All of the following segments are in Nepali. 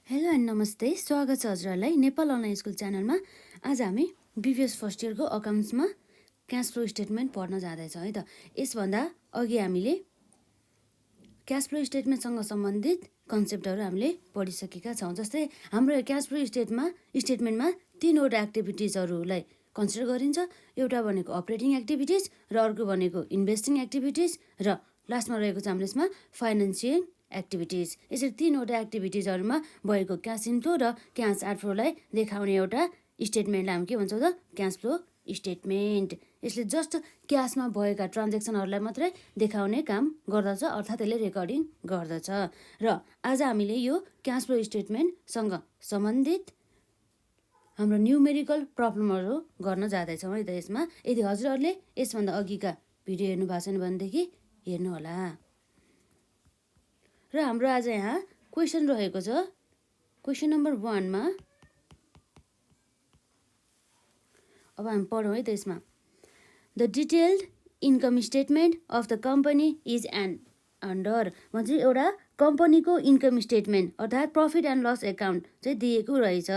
हेलो एन्ड नमस्ते, स्वागत छ हजुरहरूलाई नेपाल अनलाइन स्कुल च्यानलमा। आज हामी बिबिएस फर्स्ट इयरको अकाउन्ट्समा क्यास फ्लो स्टेटमेन्ट पढ्न जाँदैछौँ है त। यसभन्दा अघि हामीले क्यास फ्लो स्टेटमेन्टसँग सम्बन्धित कन्सेप्टहरू हामीले पढिसकेका छौँ। जस्तै हाम्रो क्यास फ्लो स्टेटमेन्टमा तीनवटा एक्टिभिटिजहरूलाई कन्सिडर गरिन्छ। एउटा भनेको अपरेटिङ एक्टिभिटिज, र अर्को भनेको इन्भेस्टिङ एक्टिभिटिज, र लास्टमा रहेको छ हाम्रो यसमा फाइनेन्सियल एक्टिभिटिज। यसरी तीनवटा एक्टिभिटिजहरूमा भएको क्यास इन्फ्लो र क्यास आउटफ्लोलाई देखाउने एउटा स्टेटमेन्टलाई हामी के भन्छौँ त, क्यास फ्लो स्टेटमेन्ट। यसले जस्ट क्यासमा भएका ट्रान्जेक्सनहरूलाई मात्रै देखाउने काम गर्दछ, अर्थात् यसले रेकर्डिङ गर्दछ। र आज हामीले यो क्यास फ्लो स्टेटमेन्टसँग सम्बन्धित हाम्रो न्युमेरिकल प्रब्लमहरू गर्न जाँदैछौँ है त। यसमा यदि हजुरहरूले यसभन्दा अघिका भिडियो हेर्नु भएको छैन भनेदेखि हेर्नुहोला। र हाम्रो आज यहाँ क्वेसन रहेको छ। क्वेसन नम्बर 1 मा अब हामी पढौँ है त। यसमा the detailed income statement of the company is under भन्छ एउटा कम्पनीको इन्कम स्टेटमेन्ट अर्थात् प्रफिट एन्ड लस एकाउन्ट चाहिँ दिएको रहेछ,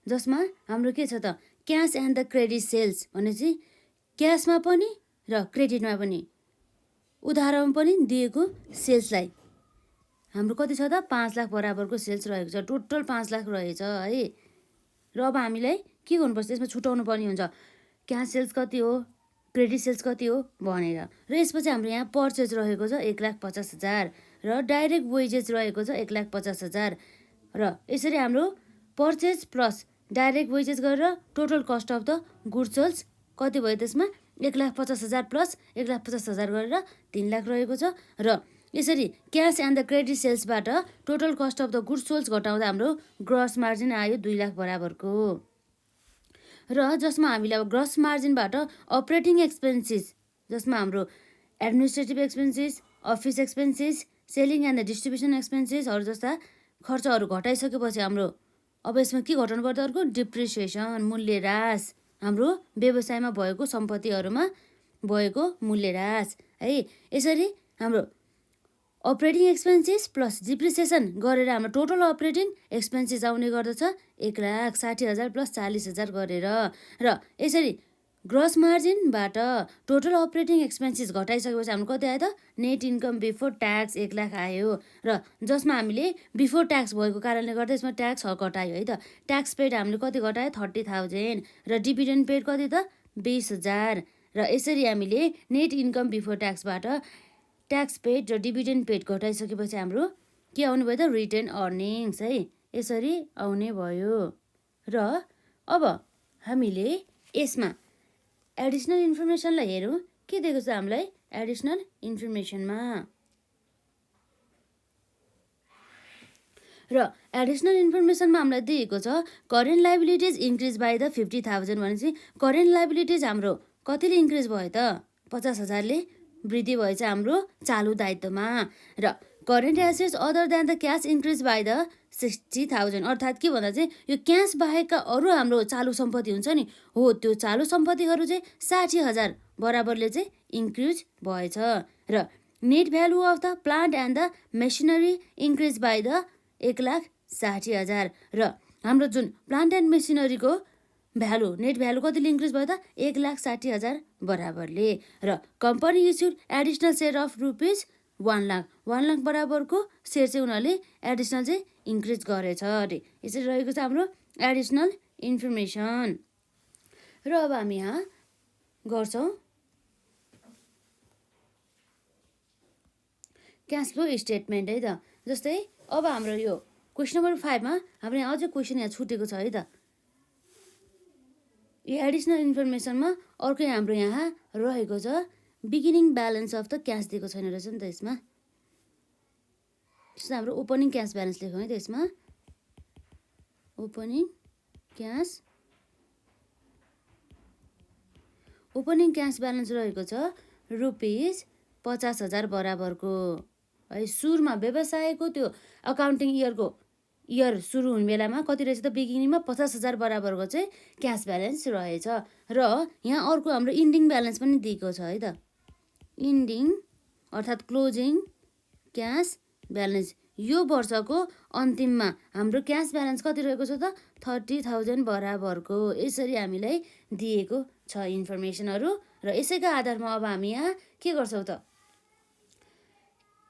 जसमा हाम्रो के छ त, cash and the credit sales भनेपछि क्यासमा पनि र क्रेडिटमा पनि उधारमा पनि दिएको सेल्सलाई हाम्रो कति छ त, 5 लाख बराबरको सेल्स रहेको छ। टोटल 5 लाख रहेछ है। र अब हामीलाई के गर्नुपर्छ, यसमा छुटाउनु पर्ने हुन्छ क्यास सेल्स कति हो, क्रेडिट सेल्स कति हो भनेर। र यसपछि हाम्रो यहाँ पर्चेज रहेको छ 1,50,000 र डाइरेक्ट वेजेस रहेको छ 1,50,000। र यसरी हाम्रो पर्चेज प्लस डाइरेक्ट वेजेस गरेर total cost of the goods sold कति भयो, त्यसमा 1,50,000 प्लस 1,50,000 गरेर 3 लाख रहेको छ। र यसरी क्यास एन्ड द क्रेडिट सेल्सबाट total cost of the goods sold घटाउँदा हाम्रो ग्रस मार्जिन आयो 2 लाख बराबरको। र जसमा हामीले अब ग्रस मार्जिनबाट अपरेटिङ एक्सपेन्सेस, जसमा हाम्रो administrative expenses, office expenses, selling and the distribution एक्सपेन्सेसहरू जस्ता खर्चहरू घटाइसकेपछि हाम्रो अब यसमा के घटाउनु पर्छ, अर्को डिप्रिसिएसन मूल्यह्रास, हाम्रो व्यवसायमा भएको सम्पत्तिहरूमा भएको मूल्यह्रास है। यसरी हाम्रो अपरेटिङ एक्सपेन्सेस प्लस डिप्रिसिएसन गरेर हाम्रो टोटल अपरेटिङ एक्सपेन्सेस आउने गर्दछ 1,60,000 प्लस 40,000 गरेर। र यसरी ग्रस मार्जिनबाट टोटल अपरेटिङ एक्सपेन्सेस घटाइसकेपछि हाम्रो कति आयो त, net income before tax 1 lakh आयो। र जसमा हामीले बिफोर ट्याक्स भएको कारणले गर्दा यसमा ट्याक्स घटायो है त। ट्याक्स पेड हामीले कति घटायो, 30,000 र डिभिडेन्ड पेड कति त, 20,000। र यसरी हामीले नेट इन्कम बिफोर ट्याक्सबाट ट्याक्स पेड र डिभिडेन्ड पेड घटाइसकेपछि हाम्रो के आउने भयो त, रिटेन अर्निङ्स है। यसरी आउने भयो। र अब हामीले यसमा एडिसनल इन्फर्मेसनलाई हेरौँ। के दिएको छ हामीलाई एडिसनल इन्फर्मेसनमा, र एडिसनल इन्फर्मेसनमा हामीलाई दिएको छ current liabilities increase by the 50,000 भनेपछि करेन्ट लाइबिलिटिज हाम्रो कतिले इन्क्रिज भयो त, 50,000ले वृद्धि भएछ हाम्रो चालु दायित्वमा। र current assets other than the cash increase by the 60,000 अर्थात् के भन्दा चाहिँ यो क्यास बाहेकका अरू हाम्रो चालु सम्पत्ति हुन्छ नि, हो त्यो चालु सम्पत्तिहरू चाहिँ 60,000 बराबरले चाहिँ इन्क्रिज भएछ। र net value of the plant and the machinery increase by the 1,60,000 र हाम्रो जुन प्लान्ट एन्ड मेसिनरीको भ्यालु नेट भ्यालु कतिले इन्क्रिज भयो त, 1,60,000 बराबरले। र company issued additional share of rupees 1 lakh, 1 lakh बराबरको सेयर चाहिँ उनीहरूले एडिसनल चाहिँ इन्क्रिज गरेछ अरे। यसरी रहेको छ हाम्रो एडिसनल इन्फर्मेसन। र अब हामी यहाँ गर्छौँ क्यास फ्लो स्टेटमेन्ट है त। जस्तै अब हाम्रो यो क्वेसन नम्बर 5 मा हाम्रो यहाँ अझै क्वेसन यहाँ छुटेको छ है त। यो एडिसनल इन्फर्मेसनमा अर्कै हाम्रो यहाँ रहेको छ beginning balance of the cash दिएको छैन रहेछ नि त यसमा। जस्तो हाम्रो ओपनिङ क्यास ब्यालेन्स लेखौँ है त यसमा। ओपनिङ क्यास ब्यालेन्स रहेको छ रुपिज 50,000 बराबरको है। सुरुमा व्यवसायको त्यो अकाउन्टिङ इयर सुरु हुने बेलामा कति रहेछ त, बिगिनिङमा 50,000 बराबरको चाहिँ क्यास ब्यालेन्स रहेछ। र यहाँ अर्को हाम्रो इन्डिङ ब्यालेन्स पनि दिएको छ है त। इन्डिङ अर्थात् क्लोजिङ क्यास ब्यालेन्स यो वर्षको अन्तिममा हाम्रो क्यास ब्यालेन्स कति रहेको छ त 30,000 बराबरको यसरी हामीलाई दिएको छ इन्फर्मेसनहरू। र यसैका आधारमा अब हामी यहाँ के गर्छौँ त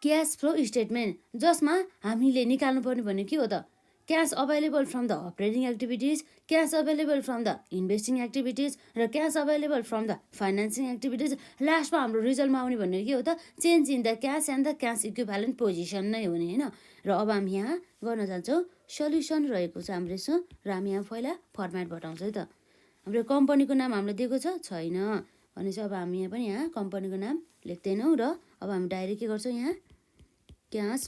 क्यास फ्लो स्टेटमेन्ट, जसमा हामीले निकाल्नुपर्ने भनेको के हो त cash available from the operating activities, cash available from the investing activities र cash available from the financing activities. लास्टमा हाम्रो रिजल्टमा आउने भनेको के हो त change in the cash and the cash equivalent position नै हो नि होइन। र अब हामी यहाँ गर्न जान्छौँ सल्युसन रहेको छ हाम्रो यसो, र हामी यहाँ पहिला फर्मेट बताउँछ है त। हाम्रो कम्पनीको नाम हामीले दिएको छैन भनेपछि अब हामी यहाँ पनि यहाँ कम्पनीको नाम लेख्दैनौँ। र अब हामी डाइरेक्ट के गर्छौँ यहाँ क्यास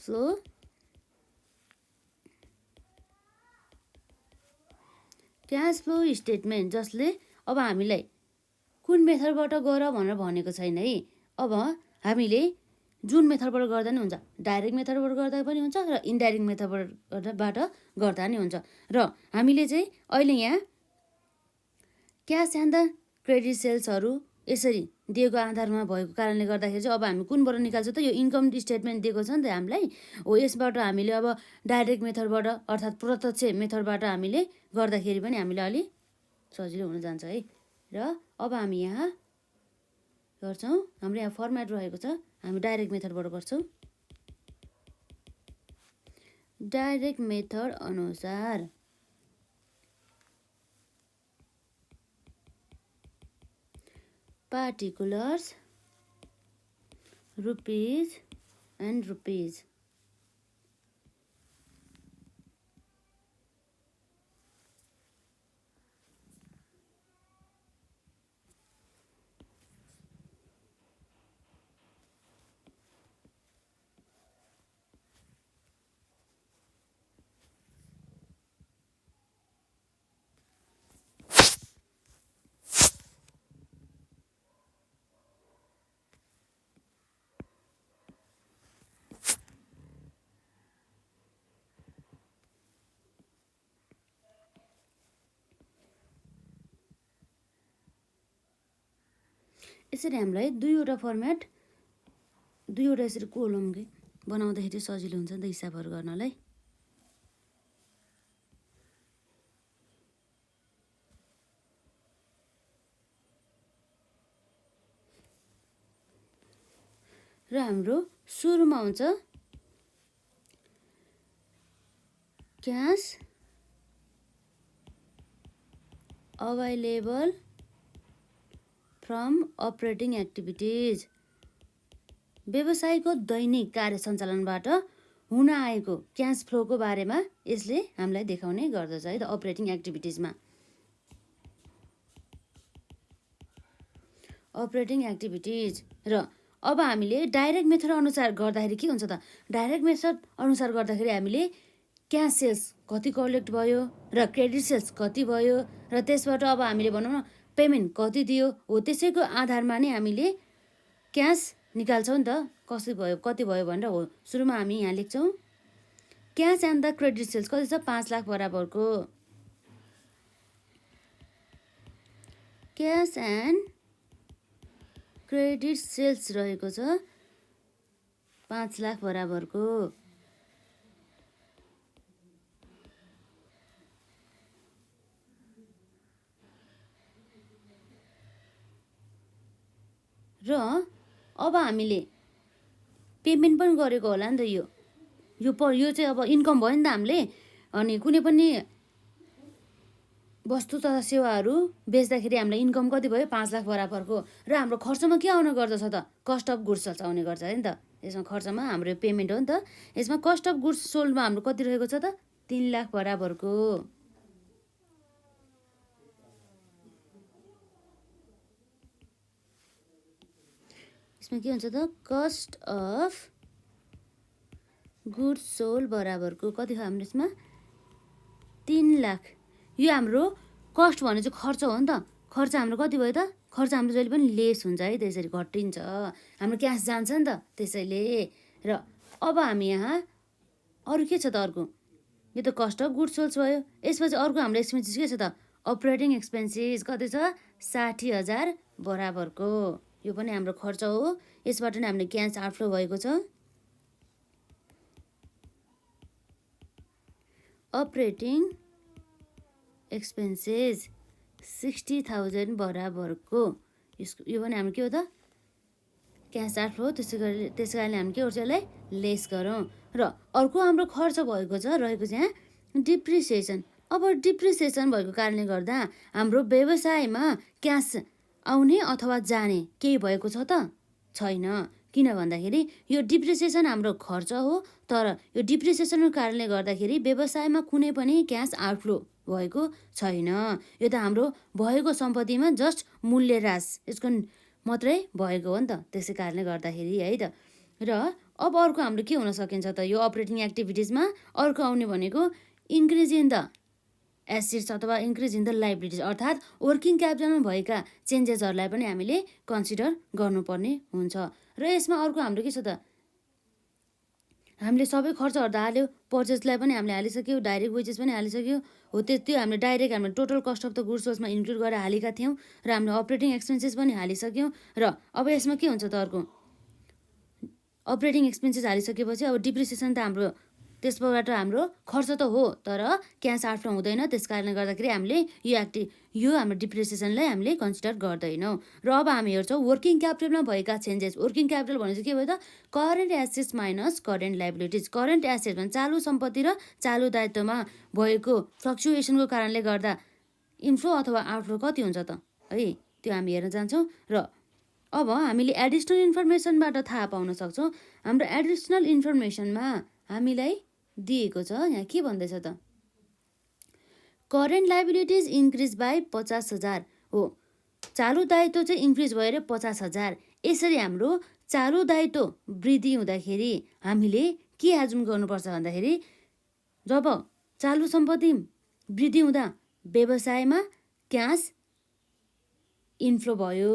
फ्लो स्टेटमेन्ट, जसले अब हामीलाई कुन मेथडबाट गर भनेर भनेको छैन है। अब हामीले जुन मेथडबाट गर्दा नि हुन्छ, डाइरेक्ट मेथडबाट गर्दा पनि हुन्छ र इन्डाइरेक्ट मेथडबाट गर्दा नि हुन्छ। र हामीले चाहिँ अहिले यहाँ क्यास एन्ड द क्रेडिट सेल्सहरू यसरी दिएको आधारमा भएको कारणले गर्दाखेरि चाहिँ अब हामी कुनबाट निकाल्छौँ त यो इन्कम स्टेटमेन्ट दिएको छ नि त हामीलाई हो, यसबाट हामीले अब डाइरेक्ट मेथडबाट अर्थात् प्रत्यक्ष मेथडबाट हामीले गर्दाखेरि पनि हामीलाई अलिक सजिलो हुन जान्छ है। र अब हामी यहाँ गर्छौँ हाम्रो यहाँ फर्मेट रहेको छ, हामी डाइरेक्ट मेथडबाट गर्छौँ। डाइरेक्ट मेथड अनुसार particulars rupees and rupees। यसरी हामीलाई दुईवटा यसरी कोलम बनाउँदाखेरि सजिलो हुन्छ नि त हिसाबहरू गर्नलाई। र हाम्रो सुरुमा हुन्छ cash available from operating activities, व्यवसायको दैनिक कार्य सञ्चालनबाट हुन आएको क्यास फ्लोको बारेमा यसले हामीलाई देखाउने गर्दछ है त अपरेटिङ एक्टिभिटिजमा। अपरेटिङ एक्टिभिटिज र अब हामीले डाइरेक्ट मेथड अनुसार गर्दाखेरि के हुन्छ त डाइरेक्ट मेथड अनुसार गर्दाखेरि हामीले क्यास सेल्स कति कलेक्ट भयो र क्रेडिट सेल्स कति भयो र त्यसबाट अब हामीले भनौँ न पेमेन्ट कति दियो हो, त्यसैको आधारमा नै हामीले क्यास निकाल्छौँ नि त कति भयो भनेर हो। सुरुमा हामी यहाँ लेख्छौँ cash and the credit sales कति छ 5 लाख बराबरको, क्यास एन्ड क्रेडिट सेल्स रहेको छ 5 लाख बराबरको। र अब हामीले पेमेन्ट पनि गरेको होला नि त यो चाहिँ अब इन्कम भयो नि त हामीले। अनि कुनै पनि वस्तु तथा सेवाहरू बेच्दाखेरि हामीलाई इन्कम कति भयो 5 लाख बराबरको। र हाम्रो खर्चमा के आउने गर्दछ त कस्ट अफ गुड्स सोल्ड आउने गर्छ है नि त। यसमा खर्चमा हाम्रो पेमेन्ट हो नि त, यसमा कस्ट अफ गुड्स सोल्डमा हाम्रो कति रहेको छ त 3 लाख बराबरको। यसमा के हुन्छ त कस्ट अफ गुड्स सोल्ड बराबरको कति हो हाम्रो यसमा 3 लाख। यो हाम्रो कस्ट भने चाहिँ खर्च हो नि त, खर्च हाम्रो कति भयो त खर्च हाम्रो जहिले पनि लेस हुन्छ है, त्यसरी घटिन्छ, हाम्रो क्यास जान्छ नि त त्यसैले। र अब हामी यहाँ अरू के छ त अर्को, यो त कस्ट अफ गुड्स सोल्ड भयो। यसपछि अर्को हाम्रो एक्सपेन्सेस के छ त अपरेटिङ एक्सपेन्सेस कति छ 60,000 बराबरको। यो पनि हाम्रो खर्च हो, यसबाट नै हामीले क्यास आउटफ्लो भएको छ। अपरेटिङ एक्सपेन्सेस 60,000 बराबरको यो पनि हाम्रो के हो त क्यास आउटफ्लो त्यसै कारणले हामी के गर्छौँ यसलाई लेस गरौँ र अर्को हाम्रो खर्च भएको छ रहेको छ यहाँ डिप्रिसिएसन अब डिप्रिसिएसन भएको कारणले गर्दा हाम्रो व्यवसायमा क्यास आउने अथवा जाने केही भएको छ त छैन किन भन्दाखेरि यो डिप्रिसिएसन हाम्रो खर्च हो तर यो डिप्रिसिएसनको कारणले गर्दाखेरि व्यवसायमा कुनै पनि क्यास आउटफ्लो भएको छैन यो त हाम्रो भएको सम्पत्तिमा जस्ट मूल्य ह्रास यसको मात्रै भएको हो नि त त्यसै कारणले गर्दाखेरि है त र अब अर्को हाम्रो के हुन सकिन्छ त यो अपरेटिङ एक्टिभिटिजमा अर्को आउने भनेको इन्क्रिज इन द एसेट्स अथवा इन्क्रिज इन द लाइबिलिटिज अर्थात् वर्किङ क्यापिटलमा भएका चेन्जेसहरूलाई पनि हामीले कन्सिडर गर्नुपर्ने हुन्छ र यसमा अर्को हाम्रो के छ त हामीले सबै खर्चहरू त हाल्यो पर्चेसलाई पनि हामीले हालिसक्यौँ डाइरेक्ट वेजेस पनि हालिसक्यौँ हो त्यो हामीले डाइरेक्ट हामीले total cost of the goods सोर्समा इन्क्लुड गरेर हालेका थियौँ र हामीले अपरेटिङ एक्सपेन्सेस पनि हालिसक्यौँ र अब यसमा के हुन्छ त अर्को अपरेटिङ एक्सपेन्सेस हालिसकेपछि अब डिप्रिसिएसन त हाम्रो त्यसबाट हाम्रो खर्च त हो तर क्यास आउटफ्लो हुँदैन त्यस कारणले गर्दाखेरि हामीले यो हाम्रो डिप्रिसिएसनलाई हामीले कन्सिडर गर्दैनौँ र अब हामी हेर्छौँ वर्किङ क्यापिटलमा भएका चेन्जेस वर्किङ क्यापिटल भनेपछि के भयो त current assets minus current liabilities current assets भने चालु सम्पत्ति र चालु दायित्वमा भएको फ्लक्चुएसनको कारणले गर्दा इन्फ्लो अथवा आउटफ्लो कति हुन्छ त है त्यो हामी हेर्न जान्छौँ र अब हामीले एडिसनल इन्फर्मेसनबाट थाहा पाउन सक्छौँ हाम्रो एडिसनल इन्फर्मेसनमा हामीलाई दिएको छ यहाँ के भन्दैछ त करेन्ट लाइबिलिटिज इन्क्रिज बाई 50,000 हो चालु दायित्व चाहिँ इन्क्रिज भएर 50,000 यसरी हाम्रो चालु दायित्व वृद्धि हुँदाखेरि हामीले के एजुम गर्नुपर्छ भन्दाखेरि जब चालु सम्पत्ति वृद्धि हुँदा व्यवसायमा क्यास इन्फ्लो भयो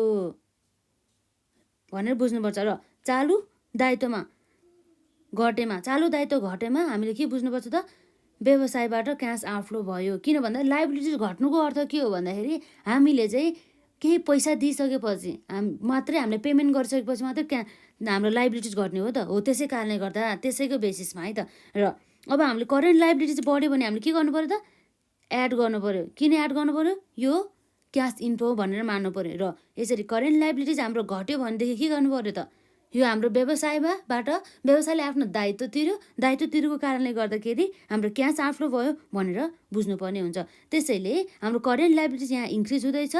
भनेर बुझ्नुपर्छ र चालु दायित्वमा चालु दायित्व घटेमा हामीले के बुझ्नुपर्छ त व्यवसायबाट क्यास आउटफ्लो भयो किन भन्दा लाइबिलिटिज घट्नुको अर्थ के हो भन्दाखेरि हामीले चाहिँ केही पैसा दिइसकेपछि मात्रै हामीले पेमेन्ट गरिसकेपछि मात्रै हाम्रो लाइबिलिटिज घट्ने हो त हो त्यसै कारणले गर्दा त्यसैको बेसिसमा है त र अब हामीले करेन्ट लाइबिलिटिज बढ्यो भने हामीले के गर्नु पऱ्यो त एड गर्नु पऱ्यो किन एड गर्नु पऱ्यो यो क्यास इन्फ्लो भनेर मान्नु पऱ्यो र यसरी करेन्ट लाइबिलिटिज हाम्रो घट्यो भनेदेखि के गर्नु पऱ्यो त यो हाम्रो व्यवसायले आफ्नो दायित्व तिरेको कारणले गर्दाखेरि हाम्रो क्यास आउटफ्लो भयो भनेर बुझ्नुपर्ने हुन्छ त्यसैले हाम्रो करेन्ट लाइबिलिटिज यहाँ इन्क्रिज हुँदैछ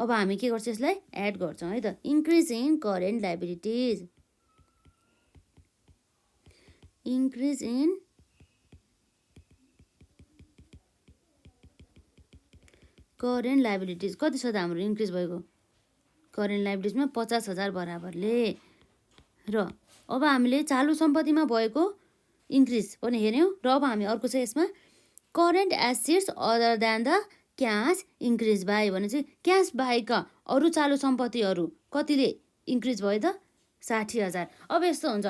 अब हामी के गर्छौँ यसलाई एड गर्छौँ है त increase in current liabilities increase in current liabilities कति छ त हाम्रो इन्क्रिज भएको करेन्ट लाइबिलिटिजमा 50,000 बराबरले र अब हामीले चालु सम्पत्तिमा भएको इन्क्रिज पनि हेऱ्यौँ र अब हामी अर्को छ यसमा current assets other than the cash increase by भने चाहिँ क्यास बाहेकका अरू चालु सम्पत्तिहरू कतिले इन्क्रिज भयो त 60,000 अब यस्तो हुन्छ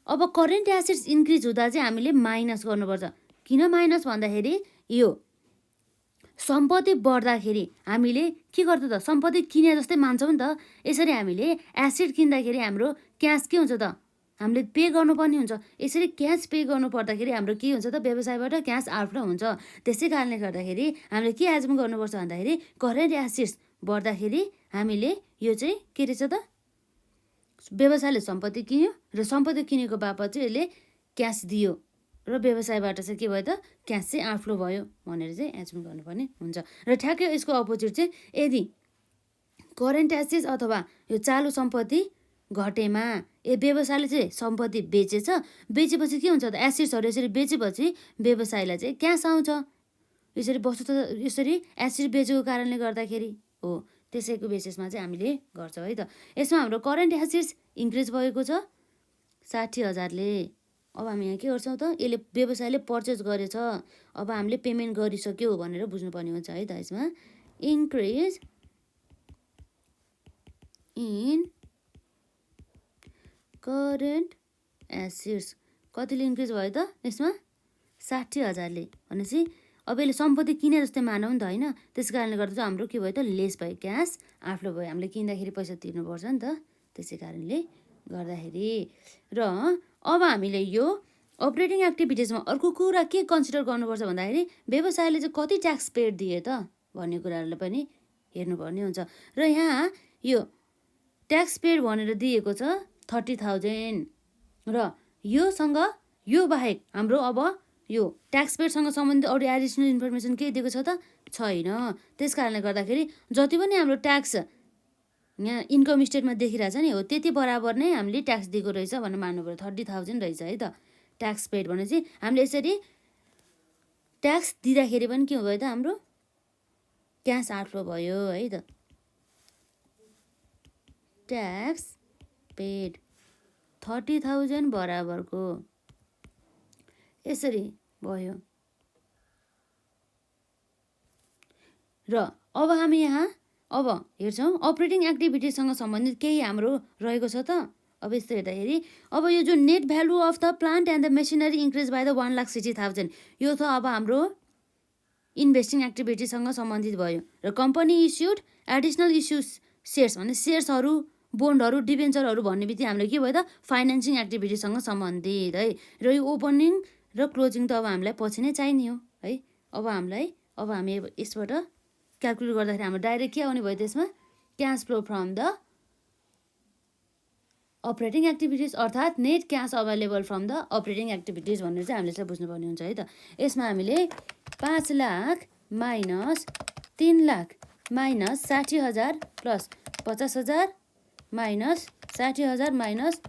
अब करेन्ट एसेट्स इन्क्रिज हुँदा चाहिँ हामीले माइनस गर्नुपर्छ किन माइनस भन्दाखेरि यो सम्पत्ति बढ्दाखेरि हामीले के गर्छ त सम्पत्ति किने जस्तै मान्छौँ नि त यसरी हामीले एसेट किन्दाखेरि हाम्रो क्यास के हुन्छ त हामीले पे गर्नुपर्ने हुन्छ यसरी क्यास पे गर्नु पर्दाखेरि हाम्रो के हुन्छ त व्यवसायबाट क्यास आउटफ्लो हुन्छ त्यसै कारणले गर्दाखेरि हामीले के एजुम गर्नुपर्छ भन्दाखेरि करेन्ट एसेट्स बढ्दाखेरि हामीले यो चाहिँ के रहेछ त व्यवसायले सम्पत्ति किन्यो र सम्पत्ति किनेको बापत चाहिँ यसले क्यास दियो र व्यवसायबाट चाहिँ के भयो त क्यास चाहिँ आउटफ्लो भयो भनेर चाहिँ एजुम गर्नुपर्ने हुन्छ र ठ्याक्कै यसको अपोजिट चाहिँ यदि करेन्ट एसेट्स अथवा यो चालु सम्पत्ति घटेमा व्यवसायले चाहिँ सम्पत्ति बेचेपछि के हुन्छ त एसेट्सहरू यसरी बेचेपछि व्यवसायलाई चाहिँ क्यास आउँछ यसरी एसेट बेचेको कारणले गर्दाखेरि हो त्यसैको बेसिसमा चाहिँ हामीले गर्छौँ है त यसमा हाम्रो करेन्ट एसेट्स इन्क्रिज भएको छ 60,000ले अब हामी यहाँ के गर्छौँ त यसले व्यवसायले पर्चेस गरेछ अब हामीले पेमेन्ट गरिसक्यो भनेर बुझ्नुपर्ने हुन्छ है त यसमा इन्क्रिज इन करेन्ट एसेट्स कतिले इन्क्रिज भयो त यसमा 60,000ले भनेपछि अब यसले सम्पत्ति किने जस्तै मानौँ नि त होइन त्यस कारणले गर्दा चाहिँ हाम्रो के भयो त लेस भयो क्यास आउटफ्लो भयो हामीले किन्दाखेरि पैसा तिर्नुपर्छ नि त त्यसै कारणले गर्दाखेरि र अब हामीले यो अपरेटिङ एक्टिभिटिजमा अर्को कुरा के कन्सिडर गर्नुपर्छ भन्दाखेरि व्यवसायले चाहिँ कति ट्याक्स पेड दिए त भन्ने कुराहरूलाई पनि हेर्नुपर्ने हुन्छ। र यहाँ यो ट्याक्स पेड भनेर दिएको छ 30,000 र यो बाहेक हाम्रो अब यो ट्याक्स पेडसँग सम्बन्धित अरू एडिसनल इन्फर्मेसन के दिएको छ त छैन। त्यस कारणले गर्दाखेरि जति पनि हाम्रो ट्याक्स यहाँ इन्कम स्टेटमा देखिरहेछ नि हो त्यति बराबर नै हामीले ट्याक्स दिएको रहेछ भनेर मान्नु पऱ्यो। 30,000 रहेछ है त ट्याक्स पेड भनेपछि हामीले यसरी ट्याक्स दिँदाखेरि पनि के भयो त हाम्रो क्यास आउटफ्लो भयो है त। ट्याक्स पेड 30,000 बराबरको यसरी भयो। र अब हामी यहाँ अब हेर्छौँ अपरेटिङ एक्टिभिटीसँग सम्बन्धित केही हाम्रो रहेको छ त। अब यस्तो हेर्दाखेरि अब यो जो net value of the plant and the machinery increase by the 1,60,000 यो त अब हाम्रो इन्भेस्टिङ एक्टिभिटीसँग सम्बन्धित भयो। र company issued additional issues shares भने सेयर्सहरू बोन्डहरू डिबेन्चरहरू भन्ने बित्तिकै हामीले के भयो त फाइनेन्सिङ एक्टिभिटीसँग सम्बन्धित है। र यो ओपनिङ र क्लोजिङ त अब हामीलाई पछि नै चाहिने हो है। अब हामी यसबाट क्यालकुलेट गर्दाखेरि हाम्रो डाइरेक्ट के आउने भयो त्यसमा cash flow from the operating activities अर्थात् net cash available from the operating activities भनेर चाहिँ हामीले यसलाई बुझ्नुपर्ने हुन्छ है त। यसमा हामीले 5 lakh minus 3 lakh minus 60,000 plus 50,000 minus 60,000 minus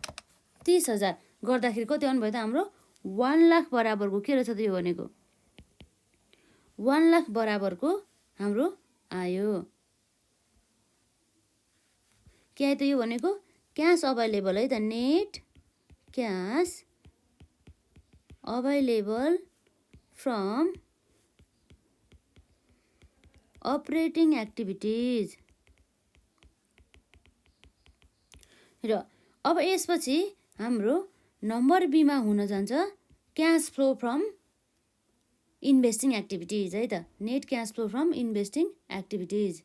30,000 गर्दाखेरि कति आउनु भयो त हाम्रो 1 लाख बराबरको के रहेछ त यो भनेको 1 लाख बराबरको हाम्रो आयो। के आयो त यो भनेको क्यास अभाइलेबल है त net cash available from operating activities. र अब यसपछि हाम्रो नम्बर बीमा हुन जान्छ cash flow from investing activities है त net cash flow from investing activities.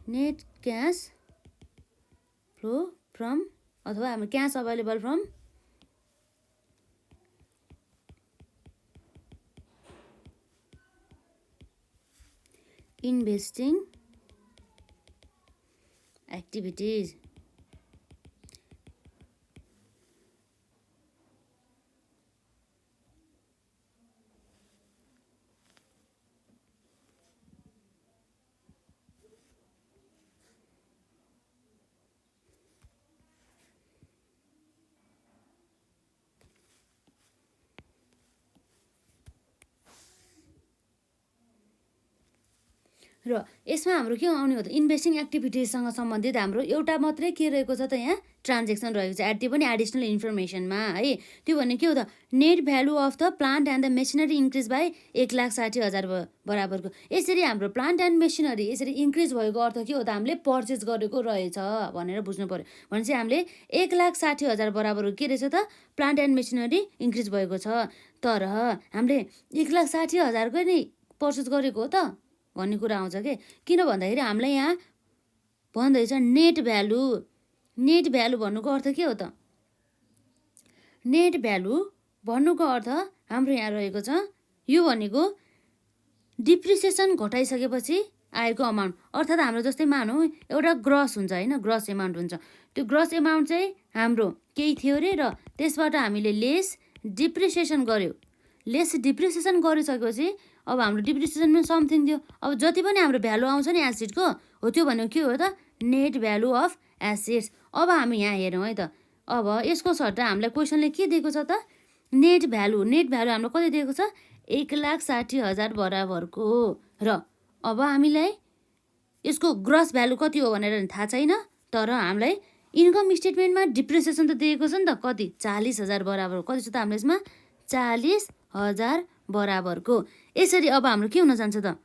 Net cash flow from अथवा हाम्रो cash available from investing activities. र यसमा हाम्रो के आउने हो त इन्भेस्टिङ एक्टिभिटिजसँग सम्बन्धित हाम्रो एउटा मात्रै के रहेको छ त यहाँ ट्रान्जेक्सन रहेको छ त्यो पनि एडिसनल इन्फर्मेसनमा है। त्यो भने के हो त net value of the plant and the machinery increase by 1,60,000 बराबरको। यसरी हाम्रो प्लान्ट एन्ड मेसिनरी यसरी इन्क्रिज भएको अर्थ के हो त हामीले पर्चेस गरेको रहेछ भनेर बुझ्नु पर्यो। भनेपछि हामीले 1,60,000 बराबरको के रहेछ त प्लान्ट एन्ड मेसिनरी इन्क्रिज भएको छ। तर हामीले 1,60,000 नै पर्चेस गरेको हो त भन्ने कुरा आउँछ किन भन्दाखेरि हामीलाई यहाँ भन्दैछ नेट भ्यालु भन्नुको अर्थ के हो त नेट भ्यालु भन्नुको अर्थ हाम्रो यहाँ रहेको छ यो भनेको डिप्रिसिएसन घटाइसकेपछि आएको अमाउन्ट अर्थात् हाम्रो जस्तै मानौँ एउटा ग्रस हुन्छ होइन ग्रस एमाउन्ट हुन्छ। त्यो ग्रस एमाउन्ट चाहिँ हाम्रो केही थियो अरे र त्यसबाट हामीले लेस डिप्रिसिएसन गर्यो। लेस डिप्रिसिएसन गरिसकेपछि अब हाम्रो डिप्रिसिएसनमा समथिङ थियो। अब जति पनि हाम्रो भ्यालु आउँछ नि एसिडको हो त्यो भनेको के हो त नेट भ्यालु अफ एसिड्स। अब हामी यहाँ हेरौँ है त अब यसको सट्टा हामीलाई क्वेसनले के दिएको छ त नेट भ्यालु हाम्रो कति दिएको छ 1,60,000 बराबरको। र अब हामीलाई यसको ग्रस भ्यालु कति हो भनेर थाहा छैन तर हामीलाई इन्कम स्टेटमेन्टमा डिप्रिसिएसन त दिएको छ नि त कति 40,000 बराबर कति छ त हाम्रो यसमा 40,000 बराबरको। यसरी अब हाम्रो के हुन जान्छ त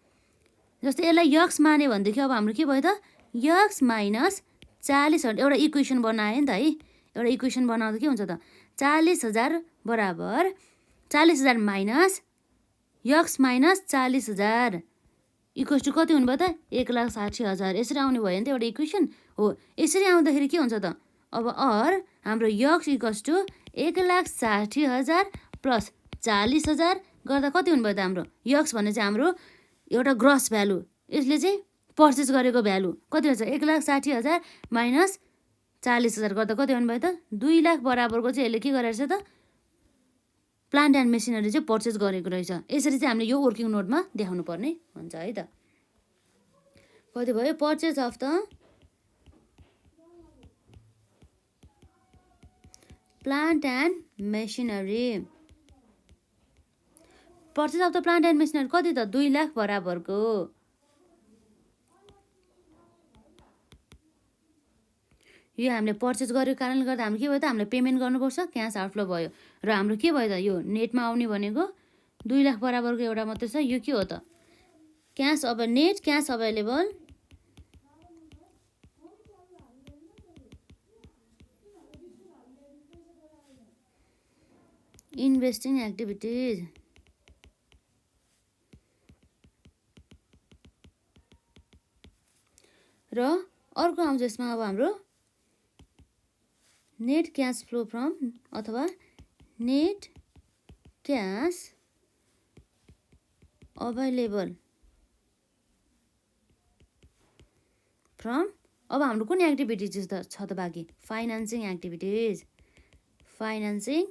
जस्तै यसलाई यक्स माने भनेदेखि अब हाम्रो के भयो त यक्स माइनस 40,000 एउटा इक्वेसन बनायो नि त है। एउटा इक्वेसन बनाउँदा के हुन्छ त 40,000 बराबर 40,000 minus x minus 40,000 equals to कति हुनुभयो त 1,60,000 यसरी आउने भयो नि त एउटा इक्वेसन हो। यसरी आउँदाखेरि के हुन्छ त अब हाम्रो यक्स इक्वल्स टु 1,60,000 प्लस 40,000 गर्दा कति हुनुभयो त हाम्रो यक्स भने चाहिँ हाम्रो एउटा ग्रस भ्यालु, यसले चाहिँ पर्चेस गरेको भ्यालु कति हुन्छ 1,60,000 माइनस 40,000 गर्दा कति हुनुभयो त 2 लाख बराबरको चाहिँ यसले के गरेको छ त प्लान्ट एन्ड मेसिनरी चाहिँ पर्चेस गरेको रहेछ। यसरी चाहिँ हामीले यो वर्किङ नोटमा देखाउनु पर्ने हुन्छ है त। कति भयो purchase of the plant and machinery, purchase of the plant and machinery कति त 2 लाख बराबरको। यो हामीले पर्चेस गरेको कारणले गर्दा हाम्रो के भयो त हामीले पेमेन्ट गर्नुपर्छ, क्यास आउटफ्लो भयो र हाम्रो के भयो त यो नेटमा आउने भनेको 2 लाख बराबरको एउटा मात्रै छ। यो के हो त क्यास अब net cash available investing activities र अर्को आउँछ यसमा अब हाम्रो नेट क्यास फ्लो फ्रम अथवा नेट क्यास अभाइलेबल फ्रम, अब हाम्रो कुन एक्टिभिटिज छ त बाँकी financing activities, financing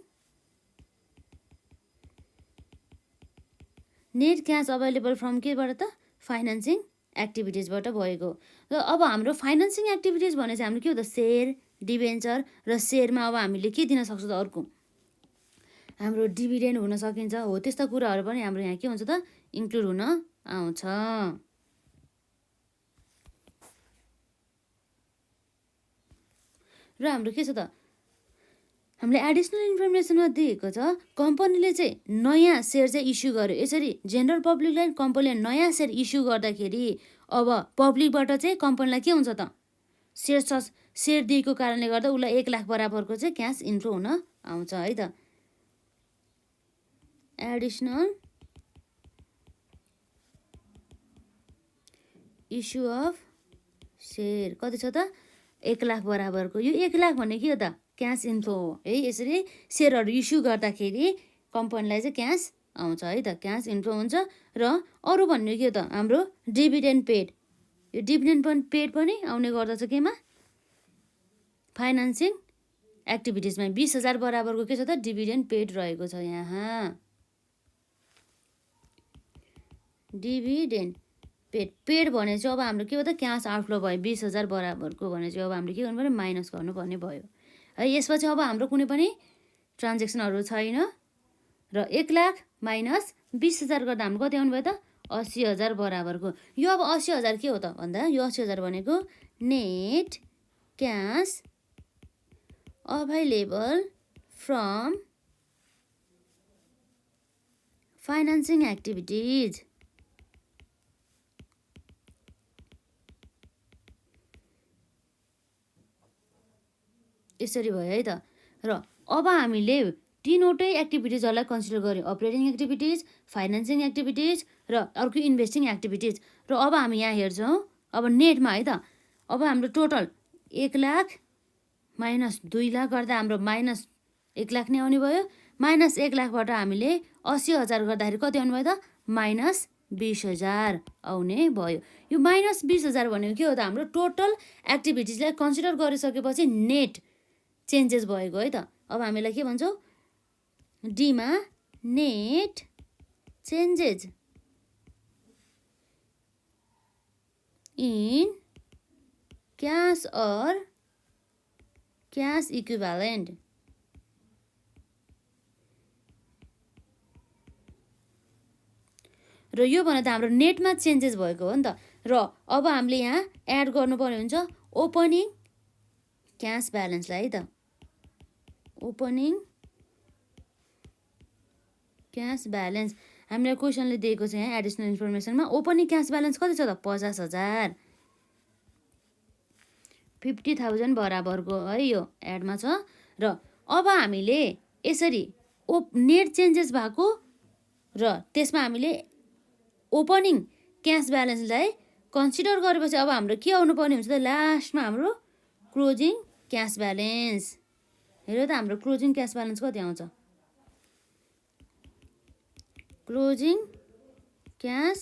net cash available from केबाट त फाइनेन्सिङ एक्टिभिटिजबाट भएको। र अब हाम्रो फाइनेन्सिङ एक्टिभिटिज भने चाहिँ हाम्रो के हो त सेयर डिभेन्चर र सेयरमा अब हामीले के दिन सक्छौँ त अर्को हाम्रो डिभिडेन्ड हुन सकिन्छ हो, त्यस्ता कुराहरू पनि हाम्रो यहाँ के हुन्छ त इन्क्लुड हुन आउँछ। र हाम्रो के छ त हामीले एडिसनल इन्फर्मेसनमा दिएको छ कम्पनीले चाहिँ नयाँ सेयर चाहिँ इस्यु गर्यो। यसरी जेनरल पब्लिकलाई कम्पनीले नयाँ सेयर इस्यु गर्दाखेरि अब पब्लिकबाट चाहिँ कम्पनीलाई के हुन्छ त सेयर दिएको कारणले गर्दा उसलाई 1 लाख बराबरको चाहिँ क्यास इन्फ्लो हुन आउँछ है त। एडिसनल इस्यु अफ सेयर कति छ त 1 लाख बराबरको। यो 1 लाख भन्ने के हो त क्यास इन्फ्लो हो है। यसरी सेयरहरू इस्यु गर्दाखेरि कम्पनीलाई चाहिँ क्यास आउँछ है त, क्यास इन्फ्लो हुन्छ। र अरू भन्ने के हो त हाम्रो डिभिडेन्ड पेड, यो डिभिडेन्ड पेड पनि आउने गर्दछ केमा फाइनेन्सिङ एक्टिभिटिजमा 20,000 बराबरको के छ त डिभिडेन्ड पेड रहेको छ यहाँ। डिभिडेन्ड पेड भने चाहिँ अब हाम्रो के हो त क्यास आउटफ्लो भयो 20,000 बराबरको भने चाहिँ अब हामीले के गर्नु पर्यो माइनस गर्नुपर्ने भयो है। यसपछि अब हाम्रो कुनै पनि ट्रान्जेक्सनहरू छैन र 1 लाख माइनस 20,000 गर्दा हाम्रो कति आउनु भयो त 80,000 बराबरको। यो अब 80,000 के हो त भन्दा यो 80,000 भनेको net cash available from financing activities, यसरी भयो है त। र अब हामीले तीनवटै एक्टिभिटिजहरूलाई कन्सिडर गर्यो, अपरेटिङ एक्टिभिटिज, फाइनेन्सिङ एक्टिभिटिज र अर्को इन्भेस्टिङ एक्टिभिटिज। र अब हामी यहाँ हेर्छौँ अब नेटमा है त अब हाम्रो टोटल 1 लाख माइनस 2 लाख गर्दा हाम्रो माइनस 1 लाख नै आउने भयो। माइनस 1 लाखबाट हामीले 80,000 गर्दाखेरि कति आउनु भयो त माइनस 20,000 आउने भयो। यो माइनस 20,000 भनेको के हो त हाम्रो टोटल एक्टिभिटिजलाई कन्सिडर गरिसकेपछि नेट चेन्जेस भएको है त। अब हामीलाई के भन्छौँ डीमा net changes in cash or cash equivalent, र यो भने त हाम्रो नेटमा चेन्जेस भएको हो नि त। र अब हामीले यहाँ एड गर्नुपर्ने हुन्छ ओपनिङ क्यास ब्यालेन्सलाई है त, ओपनिङ क्यास ब्यालेन्स हामीलाई क्वेसनले दिएको छ यहाँ एडिसनल इन्फर्मेसनमा ओपनिङ क्यास ब्यालेन्स कति छ त 50,000 50,000 बराबरको है यो एडमा छ। र अब हामीले यसरी नेट चेन्जेस भएको र त्यसमा हामीले ओपनिङ क्यास ब्यालेन्सलाई कन्सिडर गरेपछि अब हाम्रो के आउनु पर्ने हुन्छ त लास्टमा हाम्रो क्लोजिङ क्यास ब्यालेन्स। हेर त हाम्रो क्लोजिङ क्यास ब्यालेन्स कति आउँछ क्लोजिङ क्यास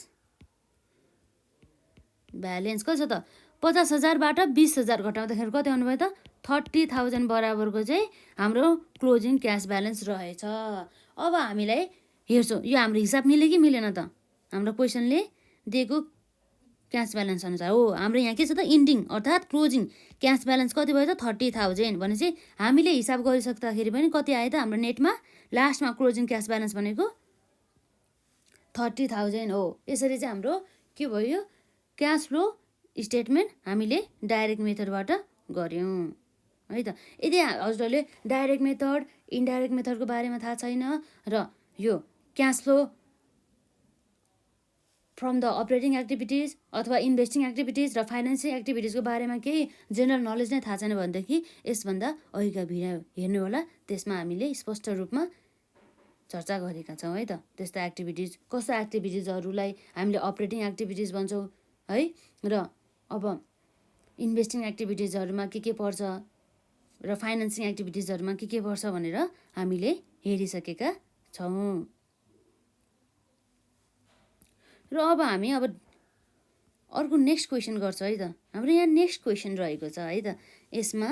ब्यालेन्स कति छ त 50,000बाट 20,000 घटाउँदाखेरि कति आउनु भयो त 30,000 बराबरको चाहिँ हाम्रो क्लोजिङ क्यास ब्यालेन्स रहेछ। अब हामीलाई हेर्छौँ यो हाम्रो हिसाब मिल्यो कि मिलेन त हाम्रो क्वेसनले दिएको क्यास ब्यालेन्स अनुसार हो हाम्रो यहाँ के छ त इन्डिङ अर्थात् क्लोजिङ क्यास ब्यालेन्स कति भयो त 30,000 भनेपछि हामीले हिसाब गरिसक्दाखेरि पनि कति आयो त हाम्रो नेटमा लास्टमा क्लोजिङ क्यास ब्यालेन्स भनेको 30,000 हो। यसरी चाहिँ हाम्रो के भयो क्यास फ्लो स्टेटमेन्ट हामीले डाइरेक्ट मेथडबाट गऱ्यौँ है त। यदि हजुरहरूले डाइरेक्ट मेथड इन्डाइरेक्ट मेथडको बारेमा थाहा छैन र यो cash flow from the operating activities अथवा इन्भेस्टिङ एक्टिभिटिज र फाइनेन्सियल एक्टिभिटिजको बारेमा केही जेनरल नलेज नै थाहा छैन भनेदेखि यसभन्दा अघिका भिडियो हेर्नु होला, त्यसमा हामीले स्पष्ट रूपमा चर्चा गरेका छौँ है त। त्यस्ता एक्टिभिटिज कस्ता एक्टिभिटिजहरूलाई हामीले अपरेटिङ एक्टिभिटिज भन्छौँ है र अब इन्भेस्टिङ एक्टिभिटिजहरूमा के पर्छ र फाइनेन्सिङ एक्टिभिटिजहरूमा के पर्छ भनेर हामीले हेरिसकेका छौँ। र अब हामी अब अर्को नेक्स्ट क्वेसन गर्छौँ है त। हाम्रो यहाँ नेक्स्ट क्वेसन रहेको छ है त। यसमा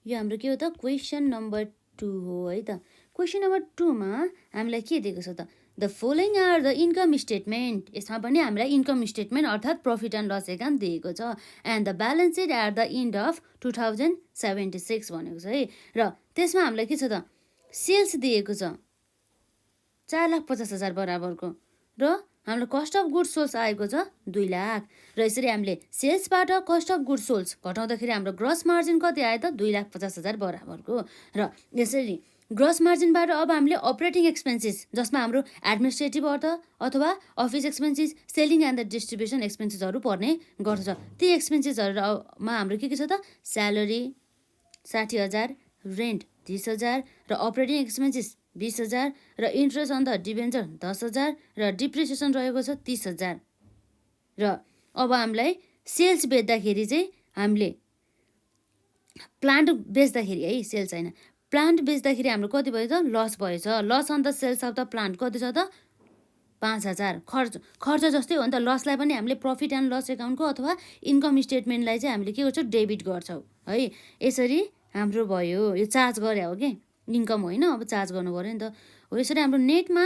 यो हाम्रो के हो त क्वेसन नम्बर 2 हो है त। क्वेसन नम्बर 2 मा हामीलाई के दिएको छ त the following are the income statement. यसमा पनि हामीलाई इन्कम स्टेटमेन्ट अर्थात् प्रफिट एन्ड लस एकाउन्ट दिएको छ and the balance sheet at the end of 2076 भनेको छ है। र त्यसमा हामीलाई के छ त सेल्स दिएको छ 4,50,000 बराबरको र हाम्रो कस्ट अफ गुड्स सोल्स आएको छ 2 लाख। र यसरी हामीले सेल्सबाट कस्ट अफ गुड्स सोल्स घटाउँदाखेरि हाम्रो ग्रस मार्जिन कति आयो त 2,50,000 बराबरको। र यसरी ग्रस मार्जिनबाट अब हामीले अपरेटिङ एक्सपेन्सेस जसमा हाम्रो एडमिनिस्ट्रेटिभ अर्थ अथवा office expenses selling and the distribution एक्सपेन्सेसहरू पर्ने गर्छ। ती एक्सपेन्सेसहरूमा हाम्रो के छ त स्यालेरी 60,000, रेन्ट 30,000 र अपरेटिङ एक्सपेन्सेस 20,000 र इन्ट्रेस्ट अन द डिबेन्चर 10,000 र डिप्रिसिएसन रहेको छ 30,000। र अब हामीलाई सेल्स बेच्दाखेरि चाहिँ हामीले प्लान्ट बेच्दाखेरि है सेल्स होइन प्लान्ट बेच्दाखेरि हाम्रो कति भयो त लस भएछ। Loss on the sales of the plant कति छ त 5,000। खर्च जस्तै हो नि त। लसलाई पनि हामीले प्रफिट एन्ड लस एकाउन्टको अथवा इन्कम स्टेटमेन्टलाई चाहिँ हामीले के गर्छौँ डेबिट गर्छौँ है। यसरी हाम्रो भयो यो चार्ज गरे हो कि इन्कम होइन अब चार्ज गर्नु पऱ्यो नि त हो। यसरी हाम्रो नेटमा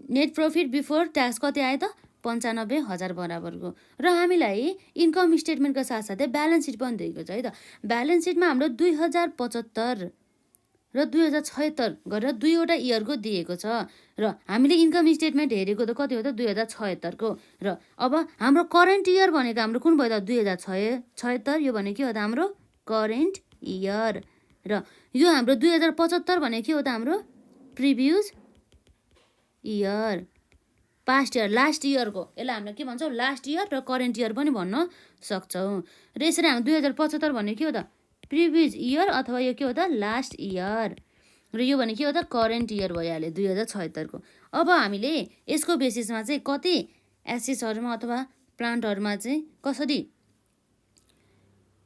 नेट प्रफिट बिफोर ट्याक्स कति आयो त 95,000 बराबरको। र हामीलाई इन्कम स्टेटमेन्टको साथसाथै ब्यालेन्स सिट पनि दिएको छ है त। ब्यालेन्स सिटमा हाम्रो 2075 र 2076 गरेर दुईवटा इयरको दिएको छ। र हामीले इन्कम स्टेटमेन्ट हेरेको त कति हो त 2076 को। र अब हाम्रो करेन्ट इयर भनेको हाम्रो कुन भयो त 2076। यो भनेको के हो त हाम्रो करेन्ट इयर। र यो हाम्रो 2075 भनेको के हो त हाम्रो previous year past year last इयरको। यसलाई हामीले के भन्छौँ लास्ट इयर र करेन्ट इयर पनि भन्न सक्छौँ। र यसरी हाम्रो 2075 भनेको के हो त प्रिभियस इयर अथवा यो के हो त लास्ट इयर। र यो भने के हो त करेन्ट इयर भइहाल्यो 2076 को। अब हामीले यसको बेसिसमा चाहिँ कति एसेट्सहरूमा अथवा प्लान्टहरूमा चाहिँ कसरी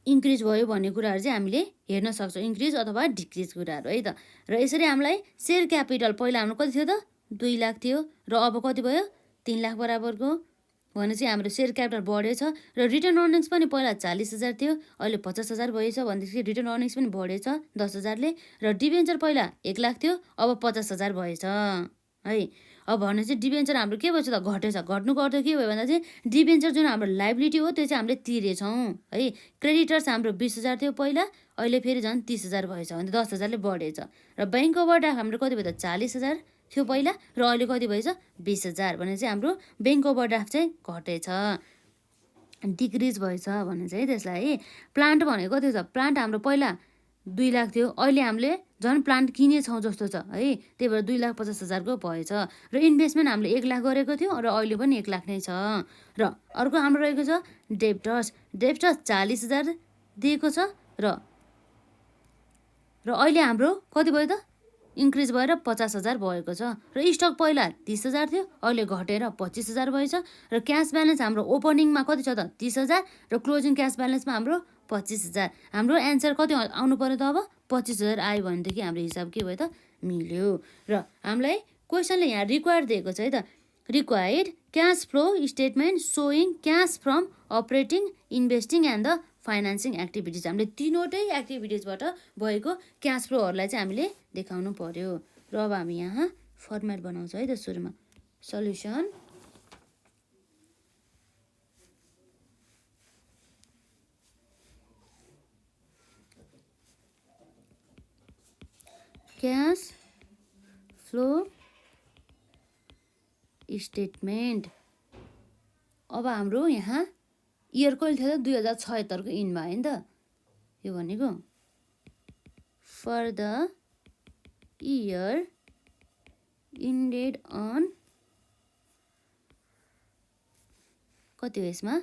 इन्क्रिज भयो भन्ने कुराहरू चाहिँ हामीले हेर्न सक्छौँ इन्क्रिज अथवा डिक्रिज कुराहरू है त। र यसरी हामीलाई सेयर क्यापिटल पहिला हाम्रो कति थियो त 2 लाख थियो र अब कति भयो 3 लाख बराबरको भनेपछि हाम्रो सेयर क्यापिटल बढेछ। र रिटर्न अर्निङ्स पनि पहिला 40,000 थियो अहिले 50,000 भएछ भनेदेखि रिटर्न अर्निङ्स पनि बढेछ 10,000ले। र डिबेन्चर पहिला 1 लाख थियो अब 50,000 भएछ है। अब भनेपछि डिबेन्चर हाम्रो के भएछ त घटेछ। घट्नुको अर्थ के भयो भन्दा चाहिँ डिबेन्चर जुन हाम्रो लाइबिलिटी हो त्यो चाहिँ हामीले तिरेछौँ है। क्रेडिटर्स हाम्रो 20,000 थियो पहिला अहिले फेरि झन् 30,000 भएछ भने 10,000ले बढेछ। र बैंक ओभरड्राफ्ट हाम्रो कति भयो त 40,000 थियो पहिला र अहिले कति भएछ 20,000 भने चाहिँ हाम्रो बैंक ओभरड्राफ्ट चाहिँ घटेछ डिक्रिज भएछ भने चाहिँ त्यसलाई है। प्लान्ट भनेको कति छ प्लान्ट हाम्रो पहिला 2 लाख थियो अहिले हामीले झन् प्लान्ट किनेछौँ जस्तो छ है। त्यही भएर 2,50,000 को भएछ। र इन्भेस्टमेन्ट हामीले 1 लाख गरेको थियो र अहिले पनि 1 लाख नै छ। र अर्को हाम्रो रहेको छ डेप्टर्स 40,000 दिएको छ र अहिले हाम्रो कति भयो त इन्क्रिज भएर 50,000 भएको छ र स्टक पहिला 30,000 थियो, अहिले घटेर 25,000 भएछ र क्यास ब्यालेन्स हाम्रो ओपनिङमा कति छ त 30,000 र क्लोजिङ क्यास ब्यालेन्समा हाम्रो 25,000। हाम्रो एन्सर कति आउनु पर्यो त अब 25,000 आयो भनेदेखि हाम्रो हिसाब के भयो त मिल्यो। र हामीलाई क्वेसनले यहाँ रिक्वायर्ड दिएको छ है त, required cash flow statement showing cash from operating investing and the financing activities. हामीले तिनवटै एक्टिभिटिजबाट भएको क्यास फ्लोहरूलाई चाहिँ हामीले देखाउनु पर्यो। र अब हामी यहाँ फर्मेट बनाउँछौँ है त सुरुमा। Solution cash flow statement. अब हाम्रो यहाँ इयर कहिले थियो त 2076 को इनमा होइन त, यो भनेको for the year ended on कति हो यसमा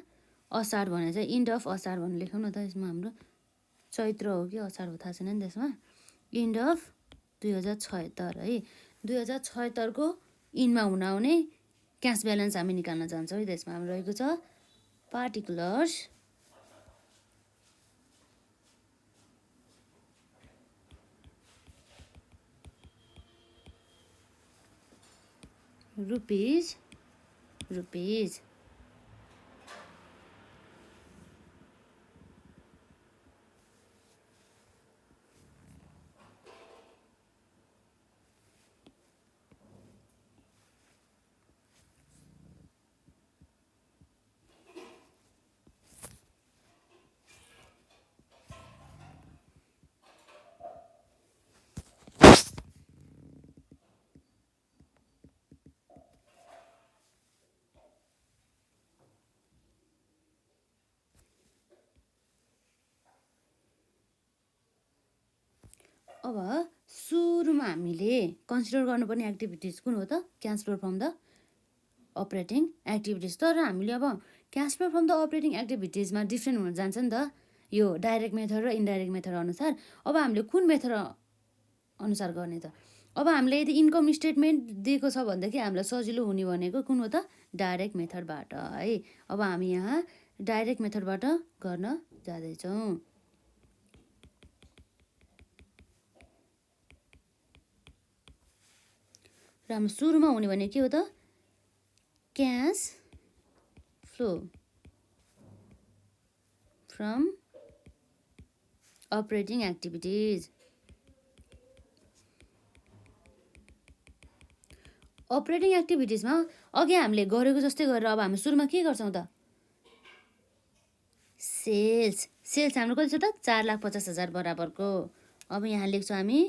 असार भने चाहिँ इन्ड अफ असार भनेर लेखौँ न त। यसमा हाम्रो चैत्र हो कि असार हो थाहा छैन नि त्यसमा। इन्ड अफ 2076 है, 2076 को इनमा हुन आउने क्यास ब्यालेन्स हामी निकाल्न जान्छौँ है। त्यसमा हाम्रो रहेको छ पार्टिकुलर्स रुपिज अब सुरुमा हामीले कन्सिडर गर्नुपर्ने एक्टिभिटिज कुन हो त cash flow from the operating activities. तर हामीले अब cash flow from the operating एक्टिभिटिजमा डिफ्रेन्ट हुन जान्छ नि त यो डाइरेक्ट मेथड र इन्डाइरेक्ट मेथड अनुसार। अब हामीले कुन मेथड अनुसार गर्ने त? अब हामीले यदि इन्कम स्टेटमेन्ट दिएको छ भनेदेखि हामीलाई सजिलो हुने भनेको कुन हो त डाइरेक्ट मेथडबाट है। अब हामी यहाँ डाइरेक्ट मेथडबाट गर्न जाँदैछौँ। र हाम्रो सुरुमा हुने भने के हो त cash flow from operating activities. Operating एक्टिभिटिजमा अघि हामीले गरेको जस्तै गरेर अब हामी सुरुमा के गर्छौँ त सेल्स हाम्रो कति छ त 4,50,000 बराबरको। अब यहाँ लेख्छौँ हामी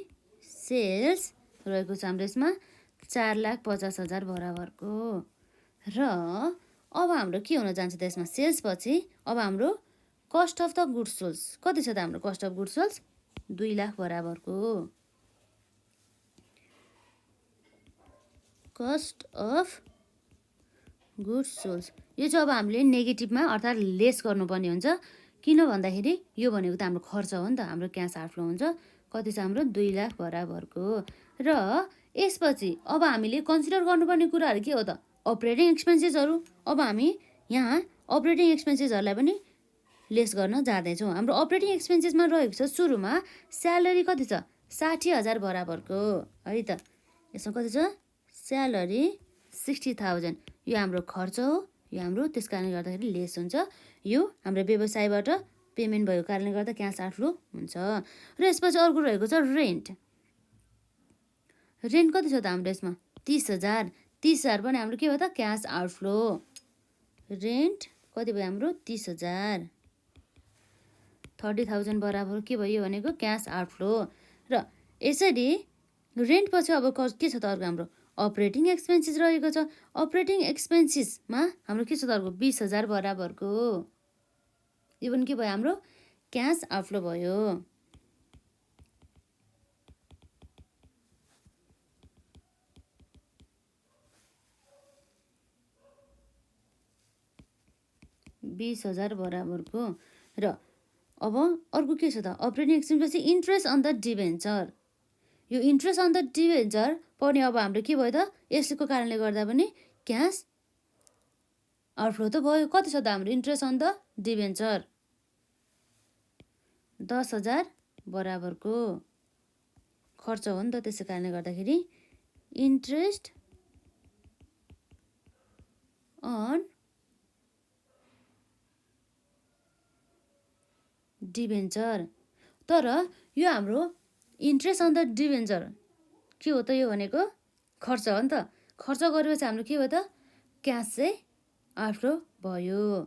सेल्स रहेको छ हाम्रो यसमा 4,50,000 बराबरको। र अब हाम्रो के हुन जान्छ त यसमा सेल्स पछि अब हाम्रो cost of the goods sold कति छ त हाम्रो cost of goods sold 2 lakh बराबरको। कस्ट अफ गुड्स सोल्स यो चाहिँ अब हामीले नेगेटिभमा अर्थात् लेस गर्नुपर्ने हुन्छ। किन भन्दाखेरि यो भनेको त हाम्रो खर्च हो नि त, हाम्रो क्यास आउटफ्लो हुन्छ। कति छ हाम्रो 2 लाख बराबरको। र यसपछि अब हामीले कन्सिडर गर्नुपर्ने कुराहरू के हो त अपरेटिङ एक्सपेन्सेसहरू। अब हामी यहाँ अपरेटिङ एक्सपेन्सेसहरूलाई पनि लेस गर्न जाँदैछौँ। हाम्रो अपरेटिङ एक्सपेन्सेसमा रहेको छ सुरुमा स्यालेरी कति छ 60,000 बराबरको है त। यसमा कति छ स्यालेरी 60,000 यो हाम्रो खर्च हो, यो हाम्रो त्यस कारणले गर्दाखेरि लेस हुन्छ। यो हाम्रो व्यवसायबाट पेमेन्ट भएको कारणले गर्दा क्यास आउटफ्लो हुन्छ। र यसपछि अर्को रहेको छ रेन्ट कति छ त हाम्रो यसमा 30,000 पनि हाम्रो के भयो त क्यास आउटफ्लो। रेन्ट कति भयो हाम्रो 30,000 30,000 बराबर के भयो भनेको क्यास आउटफ्लो। र यसरी रेन्ट पछि अब के छ त अर्को हाम्रो अपरेटिङ एक्सपेन्सेस रहेको छ। अपरेटिङ एक्सपेन्सेसमा हाम्रो के छ त अर्को 20,000 बराबरको। यो पनि के भयो हाम्रो क्यास आउटफ्लो भयो। बराबरको। र अब अर्को के छ त अपरेटिङ एक्सपेन्स पछि इन्ट्रेस्ट अन द डिभेन्चर। यो इन्ट्रेस्ट अन द डिभेन्चर पर्ने अब हाम्रो के भयो त, यसको कारणले गर्दा पनि क्यास आउटफ्लो त भयो। कति छ त हाम्रो इन्ट्रेस्ट अन द डिभेन्चर? 10,000 बराबरको खर्च हो नि त। त्यसै कारणले गर्दाखेरि इन्ट्रेस्ट अन डिभेन्चर। तर यो हाम्रो इन्ट्रेस्ट अन द डिभेन्चर के हो त? यो भनेको खर्च हो नि त। खर्च गरेपछि हाम्रो के भयो त? क्यास चाहिँ आउटफ्लो भयो।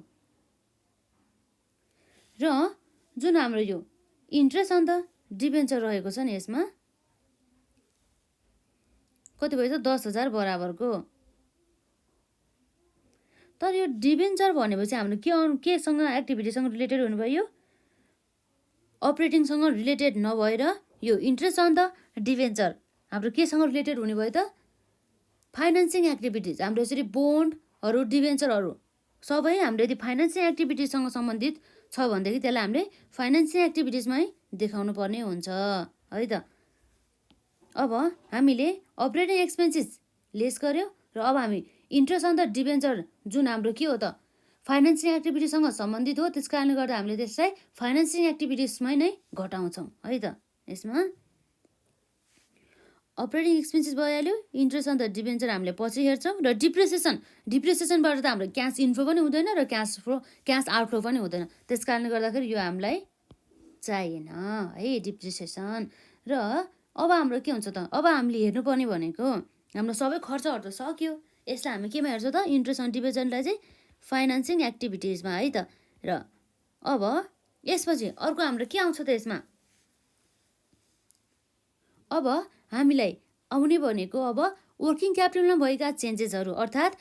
र जुन हाम्रो यो इन्ट्रेस्ट अन द डिभेन्चर रहेको छ नि, यसमा कति भयो त? 10,000 बराबरको। तर यो डिभेन्चर भनेपछि हाम्रो केसँग एक्टिभिटीसँग रिलेटेड हुनुभयो? अपरेटिङसँग रिलेटेड नभएर यो इन्ट्रेस्ट अन द डिभेन्चर हाम्रो केसँग रिलेटेड हुने भयो त? Financing activities. हाम्रो यसरी बोन्डहरू, डिभेन्चरहरू सबै हाम्रो यदि फाइनेन्सिङ एक्टिभिटिजसँग सम्बन्धित छ भनेदेखि त्यसलाई हामीले फाइनेन्सिङ एक्टिभिटिजमै देखाउनु पर्ने हुन्छ है त। अब हामीले अपरेटिङ एक्सपेन्सेस लेस गर्यो र अब हामी इन्ट्रेस्ट अन द डिभेन्चर जुन हाम्रो के हो त? फाइनेन्सिङ एक्टिभिटीसँग सम्बन्धित हो। त्यस कारणले गर्दा हामीले त्यसलाई फाइनेन्सिङ एक्टिभिटिजमै नै घटाउँछौँ है त। यसमा अपरेटिङ एक्सपेन्सेस भइहाल्यो, इन्ट्रेस्ट अन द डिभेन्चर हामीले पछि हेर्छौँ, र डिप्रेसिएसनबाट त हाम्रो क्यास इन्फ्लो पनि हुँदैन र क्यास आउटफ्लो पनि हुँदैन। त्यस कारणले गर्दाखेरि यो हामीलाई चाहिएन है डिप्रिसिएसन। र अब हाम्रो के हुन्छ त? अब हामीले हेर्नुपर्ने भनेको हाम्रो सबै खर्चहरू त सक्यो। यसलाई हामी केमा हेर्छौँ त? इन्ट्रेस्ट अन डिभेन्चरलाई चाहिँ फाइनेन्सिङ एक्टिभिटिजमा है त। र अब यसपछि अर्को हाम्रो के आउँछ त यसमा? अब हामीलाई आउने भनेको अब वर्किङ क्यापिटलमा भएका चेन्जेसहरू, अर्थात्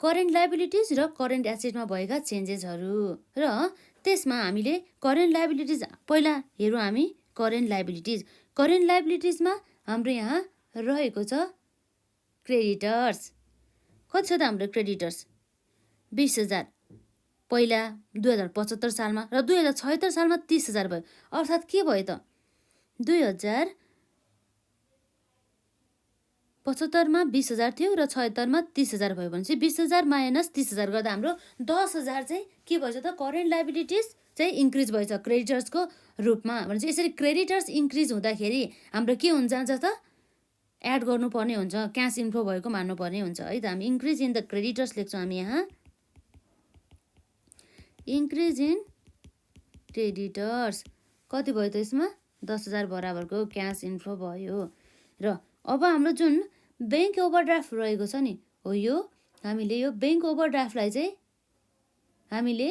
करेन्ट लायबिलिटिज र करेन्ट एसेटमा भएका चेन्जेसहरू। र त्यसमा हामीले करेन्ट लायबिलिटिज पहिला हेरौँ हामी। करेन्ट लायबिलिटिजमा हाम्रो यहाँ रहेको छ क्रेडिटर्स। कति छ त हाम्रो क्रेडिटर्स? 20,000 पहिला 2075 सालमा, र 2076 सालमा 30,000 भयो। अर्थात् के भयो त? 2075 मा 20,000 थियो र 76 मा 30,000 भयो भनेपछि 20,000 माइनस 30,000 गर्दा हाम्रो 10,000 चाहिँ के भएछ त? करेन्ट लायबिलिटिज चाहिँ इन्क्रिज भएछ क्रेडिटर्सको रूपमा। भनेपछि यसरी क्रेडिटर्स इन्क्रिज हुँदाखेरि हाम्रो के हुन्छ त? एड गर्नुपर्ने हुन्छ, क्यास इन्फ्लो भएको मान्नुपर्ने हुन्छ है त। हामी इन्क्रिज इन द क्रेडिटर्स लेख्छौँ हामी यहाँ। इन्क्रिज इन क्रेडिटर्स कति भयो त? यसमा 10,000 बराबरको क्यास इन्फ्लो भयो। र अब हाम्रो जुन ब्याङ्क ओभरड्राफ्ट रहेको छ नि, हो यो हामीले यो ब्याङ्क ओभरड्राफ्टलाई चाहिँ हामीले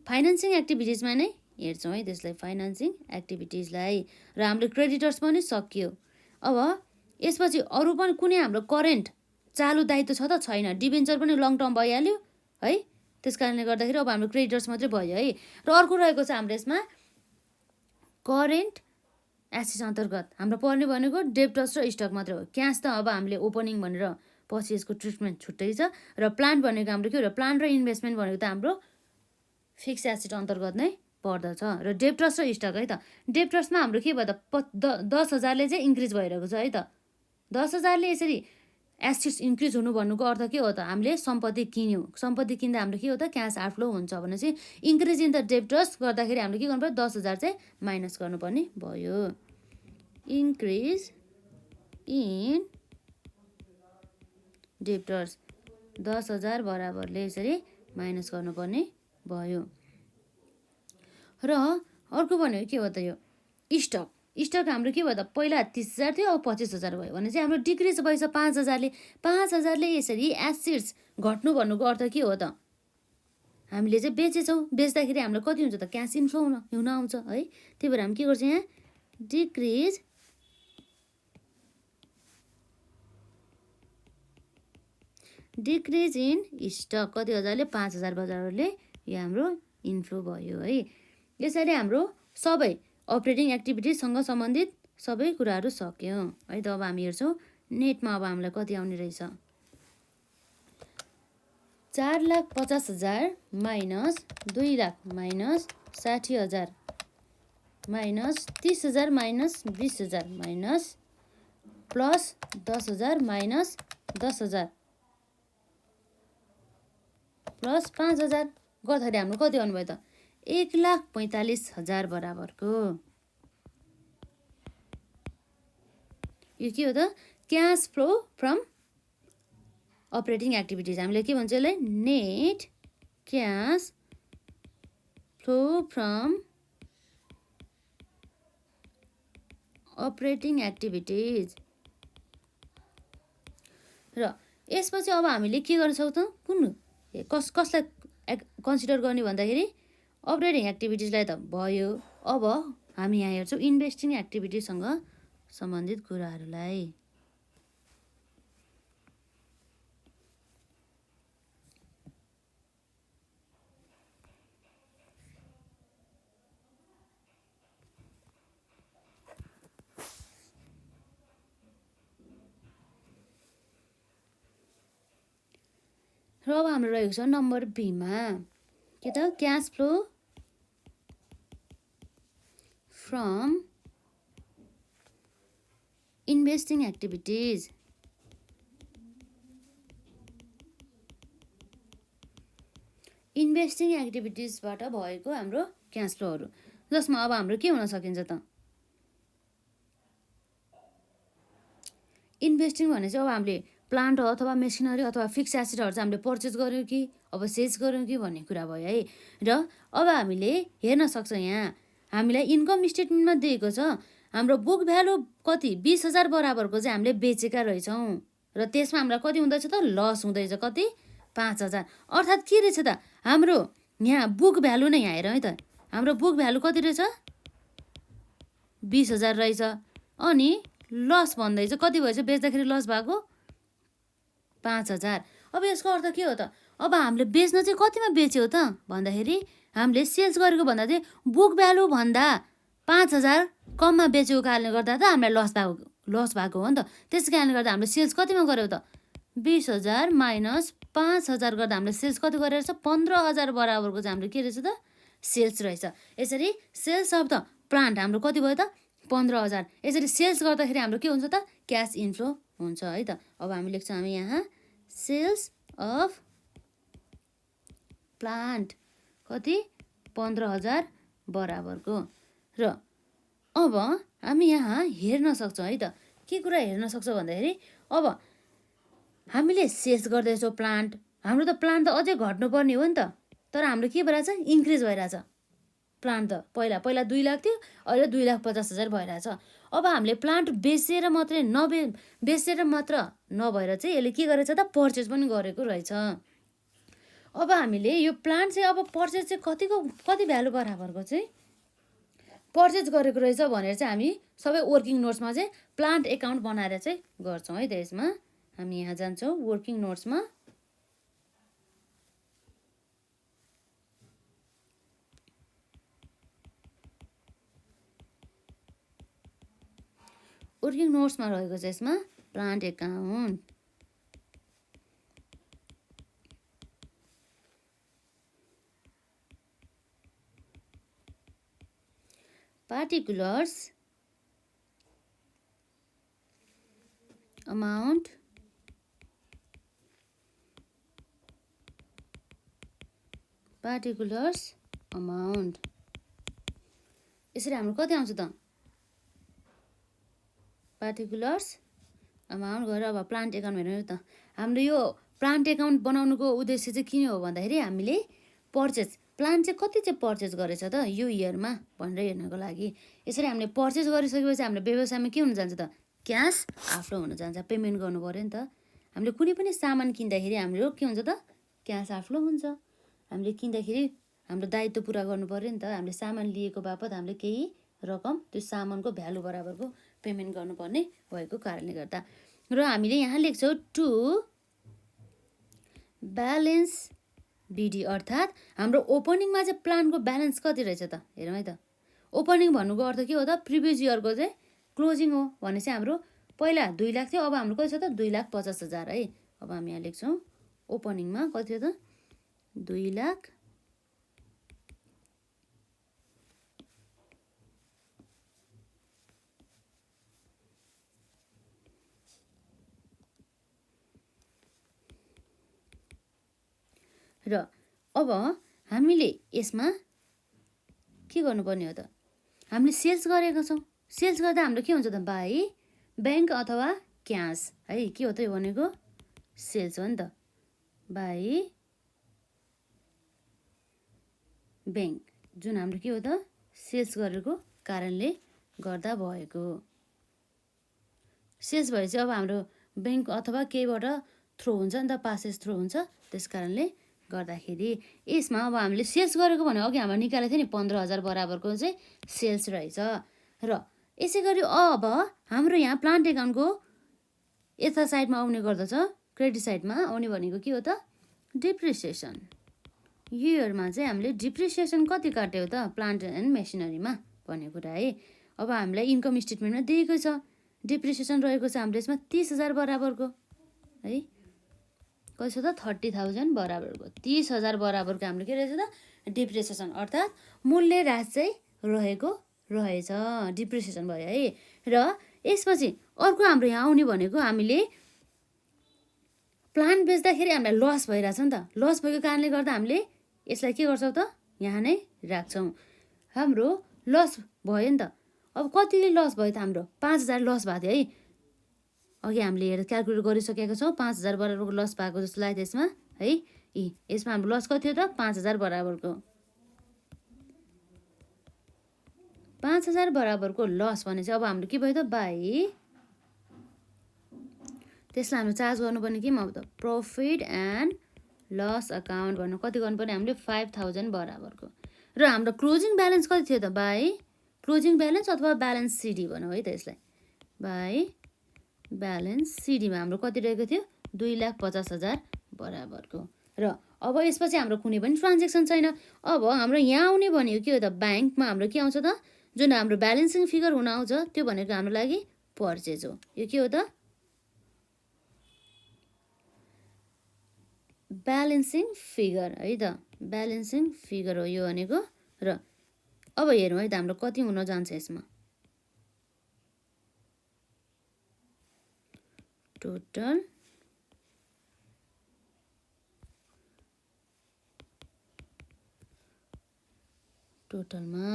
फाइनेन्सिङ एक्टिभिटिजमा नै हेर्छौँ है। त्यसलाई फाइनेन्सिङ एक्टिभिटिजलाई। र हाम्रो क्रेडिटर्स पनि सकियो। अब यसपछि अरू पनि कुनै हाम्रो करेन्ट चालु दायित्व छ त? छैन। डिभेन्चर पनि लङ टर्म भइहाल्यो है। त्यस कारणले गर्दाखेरि अब हाम्रो क्रेडिटर्स मात्रै भयो है। र अर्को रहेको छ हाम्रो यसमा करेन्ट एसेट्स अन्तर्गत हाम्रो पर्ने भनेको डेब्टर्स र स्टक मात्रै हो। क्यास त अब हामीले ओपनिङ भनेर पछि यसको ट्रिटमेन्ट छुट्टै छ। र प्लान्ट भनेको हाम्रो के हो? प्लान्ट र इन्भेस्टमेन्ट भनेको त हाम्रो फिक्स एसेट अन्तर्गत नै पर्दछ। र डेब्टर्स र स्टक है त। डेब्टर्समा हाम्रो के भयो त? 10,000ले चाहिँ इन्क्रिज भइरहेको छ है त। 10,000ले यसरी एसेट्स इन्क्रिज हुनु भन्नुको अर्थ के हो त? हामीले सम्पत्ति किन्यौँ। सम्पत्ति किन्दा हाम्रो के हो त? क्यास आउटफ्लो हुन्छ भनेपछि इन्क्रिज इन द डेब्टर्स गर्दाखेरि हामीले के गर्नु पर्यो? 10,000 चाहिँ माइनस गर्नुपर्ने भयो। इन्क्रिज इन डेब्टर्स 10,000 बराबरले यसरी माइनस गर्नुपर्ने भयो। र अर्को भनेको के हो त? यो स्टक हाम्रो के भयो त? पहिला 30,000 थियो, अब 25,000 भयो भनेपछि हाम्रो डिक्रिज भएछ 5,000ले। 5,000ले यसरी एसेट्स घट्नु भन्नुको अर्थ के हो त? हामीले चाहिँ बेचेछौँ। बेच्दाखेरि हाम्रो कति हुन्छ त? क्यास इन्फ्लो हुन आउँछ है। त्यही भएर हामी के गर्छौँ यहाँ? डिक्रिज इन स्टक कति हजारले? 5,000 बराबरले यो हाम्रो इन्फ्लो भयो है। यसरी हाम्रो सबै अपरेटिङ एक्टिभिटिजसँग सम्बन्धित सबै कुराहरू सक्यौँ है त। अब हामी हेर्छौँ नेटमा अब हामीलाई कति आउने रहेछ। 4,50,000 minus 2,00,000 minus 60,000 minus 30,000 minus 20,000 minus plus 10,000 minus 10,000 plus 5,000 गर्दाखेरि हाम्रो कति आउनुभयो त 1,45,000 बराबरको। यो के हो त cash flow from operating activities. हामीले के भन्छ यसलाई net cash flow from operating activities. र यसपछि अब हामीले के गर्न सक्छौँ कुन कसलाई कन्सिडर गर्ने भन्दाखेरि अपरेटिङ एक्टिभिटिजलाई त भयो। अब हामी यहाँ हेर्छौँ इन्भेस्टिङ एक्टिभिटीसँग सम्बन्धित कुराहरूलाई। र अब हाम्रो रहेको छ नम्बर बीमा के त cash flow from investing activities. Investing एक्टिभिटिजबाट भएको हाम्रो क्यास फ्लोहरू जसमा अब हाम्रो के हुन सकिन्छ त इन्भेस्टिङ भने चाहिँ अब हामीले प्लान्ट अथवा मेसिनरी अथवा फिक्स एसेटहरू चाहिँ हामीले पर्चेस गऱ्यौँ कि अब सेल्स गऱ्यौँ कि भन्ने कुरा भयो है। र अब हामीले हेर्न सक्छौँ यहाँ हामीलाई इन्कम स्टेटमेन्टमा दिएको छ हाम्रो बुक भ्यालु कति 20,000 बराबरको चाहिँ हामीले बेचेका रहेछौँ र त्यसमा हामीलाई कति हुँदैछ त लस हुँदैछ कति 5,000। अर्थात् के रहेछ त हाम्रो यहाँ बुक भ्यालु नै यहाँ हेर है त हाम्रो बुक भ्यालु कति रहेछ 20,000 रहेछ अनि लस भन्दैछ कति भएछ बेच्दाखेरि लस भएको 5,000। अब यसको अर्थ के हो त अब हामीले बेच्न चाहिँ कतिमा बेच्यो त भन्दाखेरि हामीले सेल्स गरेको भन्दा चाहिँ बुक भ्यालु भन्दा 5,000 कममा बेचेको कारणले गर्दा त हामीलाई लस भएको हो नि त। त्यस कारणले गर्दा हामीले सेल्स कतिमा गऱ्यौँ त 20,000 माइनस 5,000 गर्दा हामीले सेल्स कति गरेर छ 15,000 बराबरको चाहिँ हाम्रो के रहेछ त सेल्स रहेछ। यसरी सेल्स अफ द प्लान्ट हाम्रो कति भयो त 15,000। यसरी सेल्स गर्दाखेरि हाम्रो के हुन्छ त क्यास इन्फ्लो हुन्छ है त। अब हामी लेख्छौँ हामी यहाँ सेल्स अफ प्लान्ट कति 15,000 बराबरको। र अब हामी यहाँ हेर्न सक्छौँ है त के कुरा हेर्न सक्छौँ भन्दाखेरि अब हामीले सेल्स गर्दैछौँ प्लान्ट हाम्रो त प्लान्ट त अझै घट्नुपर्ने हो नि त तर हाम्रो के भइरहेछ इन्क्रिज भइरहेछ प्लान्ट त पहिला 2 लाख थियो अहिले 2,50,000 भइरहेछ। अब हामीले प्लान्ट बेचेर मात्र नभएर चाहिँ यसले के गरेछ त पर्चेस पनि गरेको रहेछ। अब हामीले यो प्लान्ट चाहिँ अब पर्चेस चाहिँ कति भ्यालु बराबरको चाहिँ पर्चेस गरेको रहेछ भनेर चाहिँ हामी सबै वर्किङ नोट्समा चाहिँ प्लान्ट एकाउन्ट बनाएर चाहिँ गर्छौँ है त। यसमा हामी यहाँ जान्छौँ वर्किङ नोट्समा वर्किङ नोट्समा रहेको छ यसमा plant account particulars amount particulars amount यसरी हाम्रो कति आउँछ त particulars amount गरेर अब प्लान्ट एकाउन्ट हेर्नु त हाम्रो यो प्लान्ट एकाउन्ट बनाउनुको उद्देश्य चाहिँ किन हो भन्दाखेरि हामीले पर्चेस प्लान्ट चाहिँ कति चाहिँ पर्चेस गरेछ त यो इयरमा भनेर हेर्नको लागि। यसरी हामीले पर्चेस गरिसकेपछि हाम्रो व्यवसायमा के हुन जान्छ त क्यास आफ्लो हुन जान्छ पेमेन्ट गर्नु पर्यो नि त। हामीले कुनै पनि सामान किन्दाखेरि हाम्रो के हुन्छ त क्यास आफ्लो हुन्छ। हामीले किन्दाखेरि हाम्रो दायित्व पुरा गर्नु पर्यो नि त। हामीले सामान लिएको बापत हामीले केही रकम त्यो सामानको भ्यालु बराबरको पेमेन्ट गर्नुपर्ने भएको कारणले गर्दा। र हामीले यहाँ लेख्छौँ टु ब्यालेन्स बिडी अर्थात् हाम्रो ओपनिङमा चाहिँ प्लानको ब्यालेन्स कति रहेछ त हेरौँ है त। ओपनिङ भन्नुको अर्थ के हो त प्रिभियस इयरको चाहिँ क्लोजिङ हो भने चाहिँ हाम्रो पहिला 2 लाख थियो अब हाम्रो कति छ त 2,50,000 है। अब हामी यहाँ लेख्छौँ ओपनिङमा कति थियो त 2 लाख र अब हामीले यसमा के गर्नुपर्ने हो त, हामीले सेल्स गरेका छौँ। सेल्स गर्दा हाम्रो के हुन्छ त, बाई ब्याङ्क अथवा क्यास है। के हो त यो भनेको, सेल्स हो नि त, बाई ब्याङ्क, जुन हाम्रो के हो त, सेल्स गरेको कारणले गर्दा भएको। सेल्स भएपछि अब हाम्रो ब्याङ्क अथवा केहीबाट थ्रो हुन्छ नि त, पासेस थ्रो हुन्छ, त्यस कारणले गर्दाखेरि यसमा अब हामीले सेल्स गरेको भने अघि हाम्रो निकालेको थियो नि 15,000 बराबरको चाहिँ सेल्स रहेछ। र यसै गरी अब हाम्रो यहाँ प्लान्ट एकाउन्टको यता साइडमा आउने गर्दछ, क्रेडिट साइडमा आउने भनेको के हो त, डिप्रिसिएसन। यो इयरमा चाहिँ हामीले डिप्रिसिएसन कति काट्यो त प्लान्ट एन्ड मेसिनरीमा भन्ने कुरा है। अब हामीलाई इन्कम स्टेटमेन्टमा दिएकै छ डिप्रिसिएसन रहेको छ हाम्रो यसमा 30,000 बराबरको है। कति छ त, 30,000 बराबरको, 30,000 बराबरको हाम्रो के रहेछ त, डिप्रिसिएसन, अर्थात् मूल्य ह्रास चाहिँ रहेको रहेछ, डिप्रिसिएसन भयो है। र यसपछि अर्को हाम्रो यहाँ आउने भनेको हामीले प्लान्ट बेच्दाखेरि हामीलाई लस भइरहेछ नि त, लस भएको कारणले गर्दा हामीले यसलाई के गर्छौँ त, यहाँ नै राख्छौँ। हाम्रो लस भयो नि त, अब कतिले लस भयो त, हाम्रो 5,000 लस भएको थियो है। अघि हामीले हेरेर क्यालकुलेट गरिसकेका छौँ, 5,000 बराबरको लस भएको जस्तो लाग्यो त्यसमा है। यसमा हाम्रो लस कति थियो त, 5,000 बराबरको। 5,000 बराबरको लस भने चाहिँ अब हाम्रो के भयो त, बाई त्यसलाई हामीले चार्ज गर्नुपर्ने केमा अब त, प्रफिट एन्ड लस अकाउन्ट भन्नु कति गर्नुपर्ने हामीले 5,000 बराबरको। र हाम्रो क्लोजिङ ब्यालेन्स कति थियो त, बाई क्लोजिङ ब्यालेन्स अथवा ब्यालेन्स सिडी भनौँ है त यसलाई, बाई ब्यालेन्स सिडीमा हाम्रो कति रहेको थियो, 2,50,000 बराबरको। र अब यसपछि हाम्रो कुनै पनि ट्रान्जेक्सन छैन। अब हाम्रो यहाँ आउने भनेको के हो त, ब्याङ्कमा हाम्रो के आउँछ त, जुन हाम्रो ब्यालेन्सिङ फिगर हुन आउँछ त्यो भनेको हाम्रो लागि पर्चेज हो। यो के हो त, ब्यालेन्सिङ फिगर है त, ब्यालेन्सिङ फिगर हो यो भनेको। र अब हेरौँ है त हाम्रो कति हुन जान्छ यसमा, टोटल टोटलमा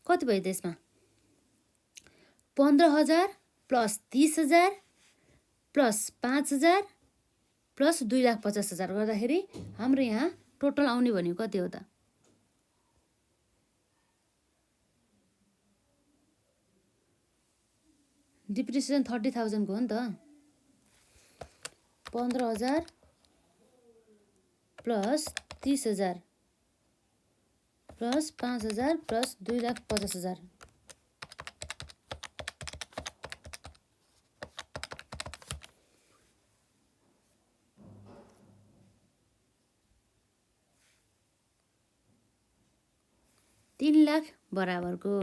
कति भयो त्यसमा, 15,000 प्लस 30,000 प्लस 5,000 प्लस 2,50,000 गर्दाखेरि हाम्रो यहाँ टोटल आउने भनेको कति हो त, डिप्रिसिएसन 30,000 को हो नि त, 15,000 प्लस 30,000 प्लस 5,000 प्लस 2,50,000 3,00,000 बराबरको।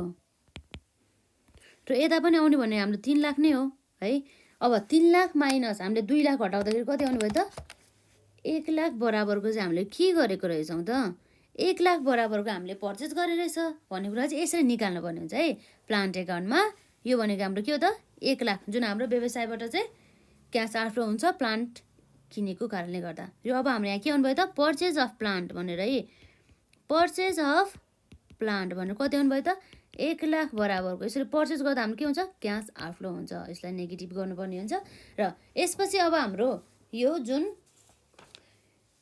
र यता पनि आउने भने हाम्रो 3,00,000 नै हो है। अब 3,00,000 माइनस हामीले 2,00,000 घटाउँदाखेरि कति आउने भयो त, 1,00,000 बराबरको चाहिँ हामीले के गरेको रहेछौँ त, 1,00,000 बराबरको हामीले पर्चेस गरेर रहेछ भन्ने कुरा चाहिँ यसरी निकाल्नु पर्ने हुन्छ है प्लान्ट एकाउन्टमा। यो भनेको हाम्रो के हो त, 1,00,000 जुन हाम्रो व्यवसायबाट चाहिँ क्यास आउटफ्लो हुन्छ प्लान्ट किनेको कारणले गर्दा। यो अब हाम्रो यहाँ के आउनु भयो त, पर्चेज अफ प्लान्ट भनेर है, पर्चेज अफ प्लान्ट भनेर कति आउनु भयो त, 1,00,000 बराबरको। यसरी पर्चेस गर्दा हाम्रो के हुन्छ, क्यास आउटफ्लो हुन्छ, यसलाई नेगेटिभ गर्नुपर्ने हुन्छ। र यसपछि अब हाम्रो यो जुन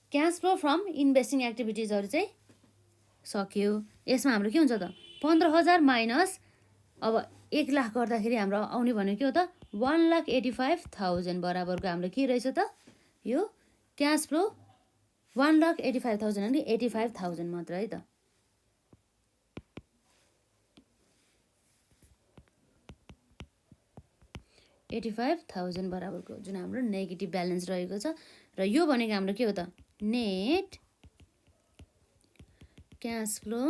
क्यास फ्लो फ्रम इन्भेस्टिङ एक्टिभिटिजहरू चाहिँ सक्यो। यसमा हाम्रो के हुन्छ त, 15,000 माइनस अब 1,00,000 गर्दाखेरि हाम्रो आउने भनेको के हो त, 1,85,000 बराबरको हाम्रो के रहेछ त, यो क्यास फ्लो 1,85,000 अनि 85,000 मात्र है त। 85,000 बराबरको जुन हाम्रो नेगेटिभ ब्यालेन्स रहेको छ। र यो भनेको हाम्रो के हो त, net cash flow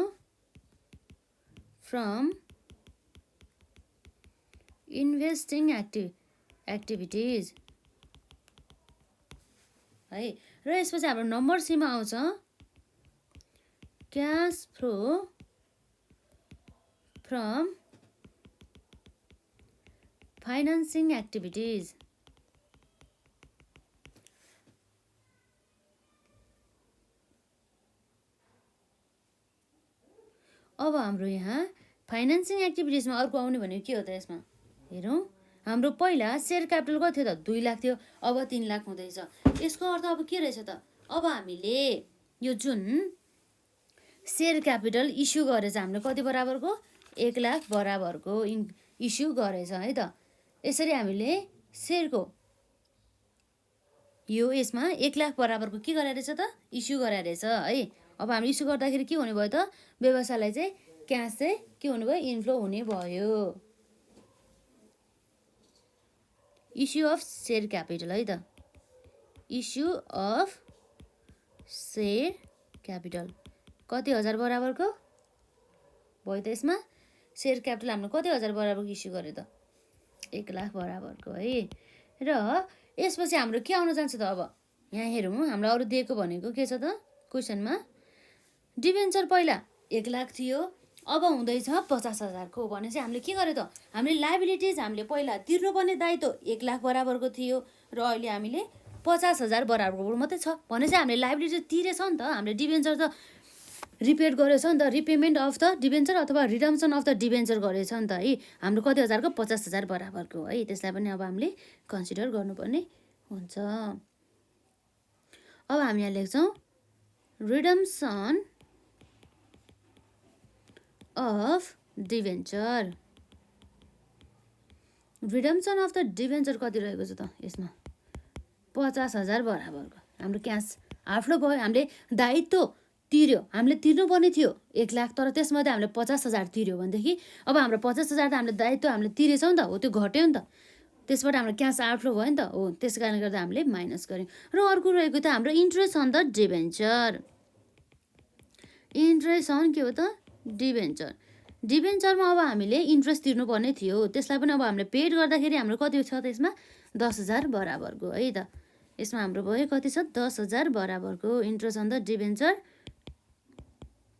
from investing activities है। र यसपछि हाम्रो नम्बर सीमा आउँछ cash flow from financing activities. अब हाम्रो यहाँ फाइनेन्सिङ एक्टिभिटिजमा अर्को आउने भनेको के हो त यसमा हेरौँ हाम्रो पहिला सेयर क्यापिटल कति थियो त 2 लाख थियो अब 3 लाख हुँदैछ यसको अर्थ अब के रहेछ त अब हामीले यो जुन सेयर क्यापिटल इस्यु गरेछ हामीले कति बराबरको 1 लाख बराबरको इस्यु गरेछ है त यसरी हामीले सेयरको यो यसमा 1 लाख बराबरको के गरे रहेछ त इस्यु गरे रहेछ है अब हामी इस्यु गर्दाखेरि के हुने भयो त व्यवसायलाई चाहिँ क्यास चाहिँ के हुने भयो इन्फ्लो हुने भयो इस्यु अफ सेयर क्यापिटल है त इस्यु अफ सेयर क्यापिटल कति हजार बराबरको भयो त यसमा सेयर क्यापिटल हामीले कति हजार बराबरको इस्यु गर्यो त 1 लाख बराबरको है र यसपछि हाम्रो के आउन जान्छ त अब यहाँ हेरौँ हाम्रो अरू दिएको भनेको के छ त क्वेसनमा डिबेन्चर पहिला 1 लाख थियो अब हुँदैछ 50,000 को भनेपछि हामीले के गर्यो त हामीले लायबिलिटिज हामीले पहिला तिर्नुपर्ने दायित्व 1 लाख बराबरको थियो र अहिले हामीले 50,000 बराबरको मात्रै छ भनेपछि हामीले लायबिलिटी तिरेछ नि त हामीले डिबेन्चर त रिपेड गरेछ नि त रिपेमेन्ट अफ द डिबेन्चर अथवा रिडम्सन अफ द डिबेन्चर गरेछ नि त है हाम्रो कति हजारको 50,000 बराबरको है त्यसलाई पनि अब हामीले कन्सिडर गर्नुपर्ने हुन्छ अब हामी यहाँ लेख्छौँ redemption of debenture redemption of the debenture कति रहेको छ त यसमा 50,000 बराबरको हाम्रो क्यास आउटफ्लो भयो हामीले दायित्व तिर्यो हामीले तिर्नुपर्ने थियो 1 लाख तर त्यसमध्ये हामीले 50,000 तिर्यो भनेदेखि अब हाम्रो 50,000 त हामीले दायित्व हामीले तिरेछौँ नि त हो त्यो घट्यो नि त त्यसबाट हाम्रो क्यास आउटफ्लो भयो नि त हो त्यस कारणले गर्दा हामीले माइनस गर्यौँ र अर्को रहेको त हाम्रो interest on the debenture interest on के हो त डिबेन्चर डिबेन्चरमा अब हामीले इन्ट्रेस्ट तिर्नुपर्ने थियो त्यसलाई पनि अब हामीले पेड गर्दाखेरि हाम्रो कति छ त यसमा 10,000 बराबरको है त यसमा हाम्रो भयो कति छ 10,000 बराबरको इन्ट्रेस्ट अन द डिबेन्चर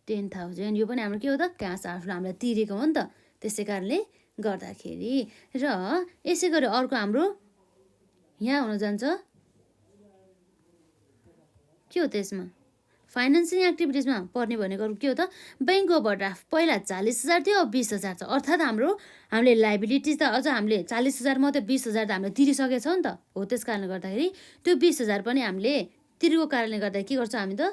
10,000 यो पनि हाम्रो के हो त क्यास आउटफ्लो हामीले तिरेको हो नि त त्यसै कारणले गर्दाखेरि र यसै गरी अर्को हाम्रो यहाँ हुन जान्छ के हो त यसमा फाइनेन्सिङ एक्टिभिटिजमा पर्ने भनेको के हो त बैंक ओभरड्राफ्ट पहिला 40,000 थियो अब 20,000 छ अर्थात् हामीले लाइबिलिटिज त अझ हामीले 40,000 मात्रै 20,000 त हामीले तिरिसकेछौँ नि त हो त्यस कारणले गर्दाखेरि त्यो 20,000 पनि हामीले तिरेको कारणले गर्दा के गर्छौँ हामी त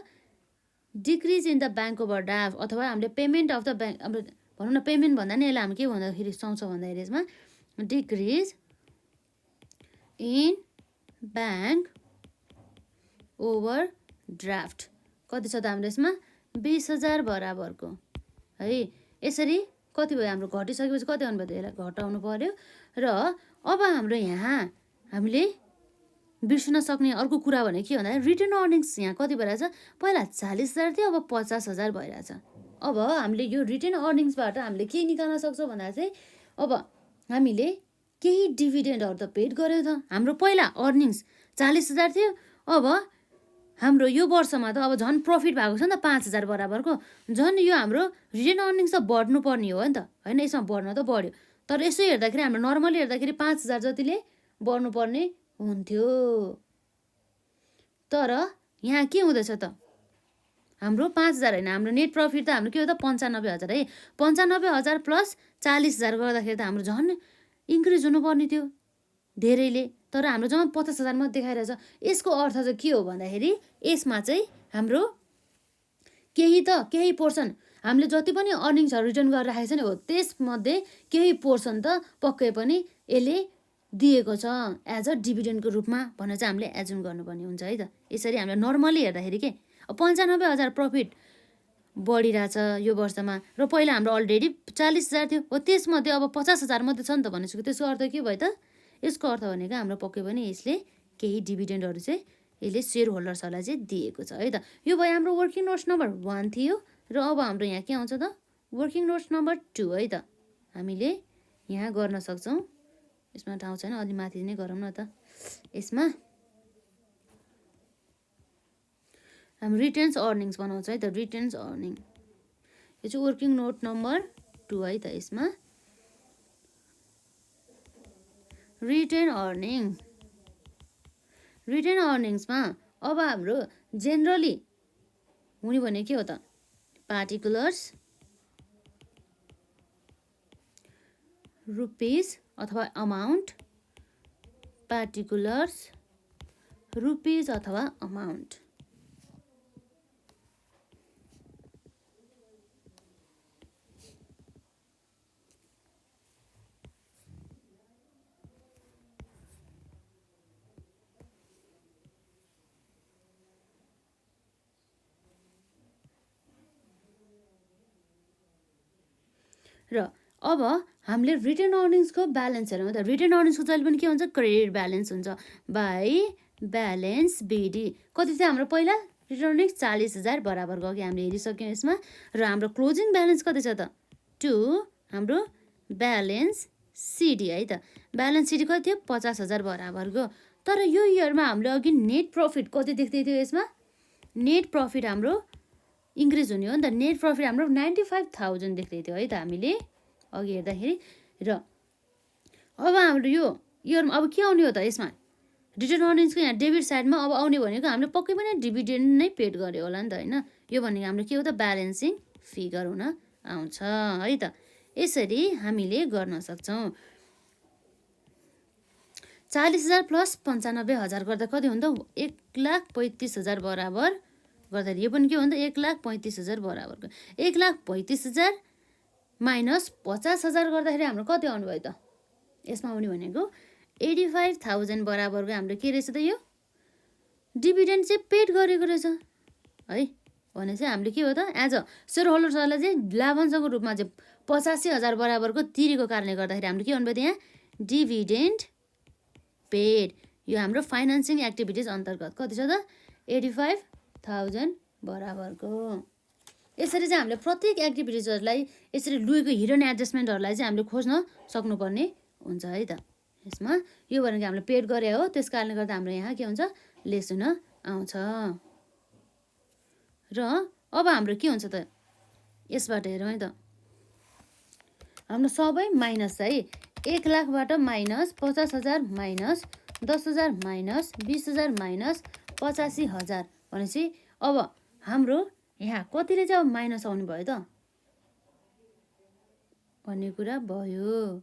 decrease in the bank overdraft अथवा हामीले पेमेन्ट अफ द ब्याङ्क अब भनौँ न पेमेन्ट भन्दा नि यसलाई हामी के भन्दाखेरि सुहाउँछौँ भन्दाखेरि यसमा डिक्रिज इन ब्याङ्क ओभरड्राफ्ट कति छ त हाम्रो यसमा 20,000 बराबरको है यसरी कति भयो हाम्रो घटिसकेपछि कति आउनु भयो यसलाई घटाउनु पर्यो र अब हाम्रो यहाँ हामीले बिर्सिन सक्ने अर्को कुरा भने के भन्दा रिटर्न अर्निङ्स यहाँ कति भइरहेछ पहिला 40,000 थियो अब 50,000 भइरहेछ अब हामीले यो रिटर्न अर्निङ्सबाट हामीले के निकाल्न सक्छौँ भन्दा चाहिँ अब हामीले केही डिभिडेन्डहरू त पेड गर्यो त हाम्रो पहिला अर्निङ्स 40,000 थियो अब हाम्रो यो वर्षमा त अब झन् प्रफिट भएको छ नि त 5,000 बराबरको झन् यो हाम्रो रिटर्न अर्निङ्स त बढ्नुपर्ने हो नि त होइन यसमा बढ्न त बढ्यो तर यसो हेर्दाखेरि हाम्रो नर्मली हेर्दाखेरि 5,000 जतिले बढ्नुपर्ने हुन्थ्यो तर यहाँ के हुँदैछ त हाम्रो 5,000 होइन हाम्रो नेट प्रफिट त हाम्रो के हो त 95,000 है 95,000 प्लस 40,000 गर्दाखेरि त हाम्रो झन् इन्क्रिज हुनुपर्ने थियो धेरैले तर हाम्रो जम्मा 50,000 मात्रै देखाइरहेछ यसको अर्थ चाहिँ के हो भन्दाखेरि यसमा चाहिँ हाम्रो केही पोर्सन हामीले जति पनि अर्निङ्सहरू रिटर्न गरेर राखेको छ नि हो त्यसमध्ये केही पोर्सन त पक्कै पनि यसले दिएको छ एज अ डिभिडेन्डको रूपमा भनेर चाहिँ हामीले एजुम गर्नुपर्ने हुन्छ है त यसरी हामीले नर्मली हेर्दाखेरि के 95,000 प्रफिट बढिरहेछ यो वर्षमा र पहिला हाम्रो अलरेडी 40,000 थियो हो त्यसमध्ये अब 50,000 मात्रै छ नि त भनेपछि त्यसको अर्थ के भयो त यसको अर्थ भनेको हाम्रो पक्कै पनि यसले केही डिभिडेन्डहरू चाहिँ यसले सेयर होल्डर्सहरूलाई चाहिँ दिएको छ है त यो भयो हाम्रो वर्किङ नोट्स नम्बर 1 थियो र अब हाम्रो यहाँ के आउँछ त वर्किङ नोट्स नम्बर 2 है त हामीले यहाँ गर्न सक्छौँ यसमा ठाउँ छैन अलि माथि नै गरौँ न त यसमा हाम्रो रिटर्न्स अर्निङ्स बनाउँछ है त रिटर्न्स अर्निङ यो चाहिँ वर्किङ नोट नम्बर 2 है त यसमा रिटर्न अर्निङ्समा अब हाम्रो जेनरली हुने भने के हो त पार्टिकुलर्स रुपिस अथवा अमाउन्ट, पार्टिकुलर्स रुपिस अथवा अमाउन्ट। र अब हामीले रिटेन अर्निङ्सको ब्यालेन्स हेरौँ त। रिटेन अर्निङ्सको जहिले पनि के हुन्छ, क्रेडिट ब्यालेन्स हुन्छ बाई ब्यालेन्स बिडी। कति थियो हाम्रो पहिला रिटेन अर्निङ्स 40,000 बराबरको अघि हामीले हेरिसक्यौँ यसमा। र हाम्रो क्लोजिङ ब्यालेन्स कति छ त, टु हाम्रो ब्यालेन्स सिडी है त। ब्यालेन्स सिडी कति थियो, 50,000 बराबरको। तर यो इयरमा हामीले अघि नेट प्रफिट कति देख्दै थियो यसमा, नेट प्रफिट हाम्रो इन्क्रिज हुने हो नि त। नेट प्रफिट हाम्रो 95,000 देख्दै थियो है त हामीले अघि हेर्दाखेरि। र अब हाम्रो यो इयरमा अब के आउने हो त यसमा, रिटर्न अर्निङ्सको यहाँ डेबिट साइडमा अब आउने भनेको हामीले पक्कै पनि डिभिडेन्ड नै पेड गर्यो होला नि त होइन। यो भनेको हाम्रो के हो त, ब्यालेन्सिङ फिगर हुन आउँछ है त। यसरी हामीले गर्न सक्छौँ। 40,000 प्लस 95,000 गर्दा कति हुन्छ, 1,35,000 बराबर गर्दाखेरि यो पनि के हो त, 1,35,000 बराबरको। 1,35,000 माइनस 50,000 गर्दाखेरि हाम्रो कति आउनुभयो त, यसमा आउने भनेको 85,000 बराबरको हाम्रो के रहेछ त, यो डिभिडेन्ड चाहिँ पेड गरेको रहेछ है। भने चाहिँ हामीले के हो त, एज अ सेयर होल्डर्सहरूलाई चाहिँ लाभांशको रूपमा चाहिँ 85,000 बराबरको तिरेको कारणले गर्दाखेरि हाम्रो के हुनुभयो त, यहाँ डिभिडेन्ड पेड। यो हाम्रो फाइनेन्सिङ एक्टिभिटिज अन्तर्गत कति छ त, 85,000 बराबरको। यसरी चाहिँ हामीले प्रत्येक एक्टिभिटिजहरूलाई यसरी लुएको हिडन एडजस्टमेन्टहरूलाई चाहिँ हामीले खोज्न सक्नुपर्ने हुन्छ है त। यसमा यो भनेको हामीले पेड गरे हो, त्यस कारणले गर्दा हाम्रो यहाँ के हुन्छ, लेस हुन आउँछ। र अब हाम्रो के हुन्छ त, यसबाट हेरौँ है त। हाम्रो सबै माइनस है, 1,00,000बाट माइनस 50,000 माइनस 10,000 माइनस 20,000 माइनस 85,000 भनेपछि अब हाम्रो यहाँ कतिले चाहिँ अब माइनस आउनु भयो त भन्ने कुरा भयो।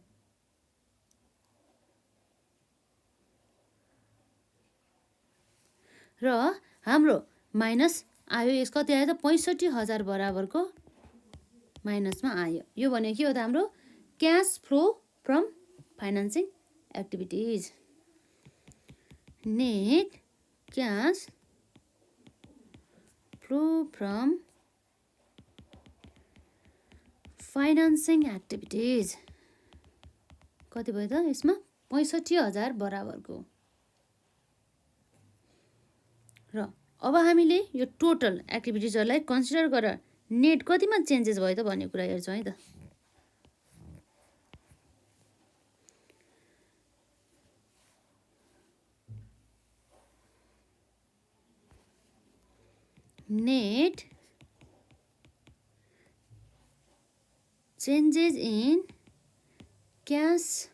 र हाम्रो माइनस आयो, यस कति आयो त, 65,000 बराबरको माइनसमा आयो। यो भनेको के हो त, हाम्रो cash flow from financing activities. Net cash flow from financing activities कति भयो त, यसमा 65,000 बराबरको। र अब हामीले यो टोटल एक्टिभिटिजहरूलाई कन्सिडर गरेर नेट कतिमा चेन्जेस भयो त भन्ने कुरा हेर्छौँ है त। Net changes in cash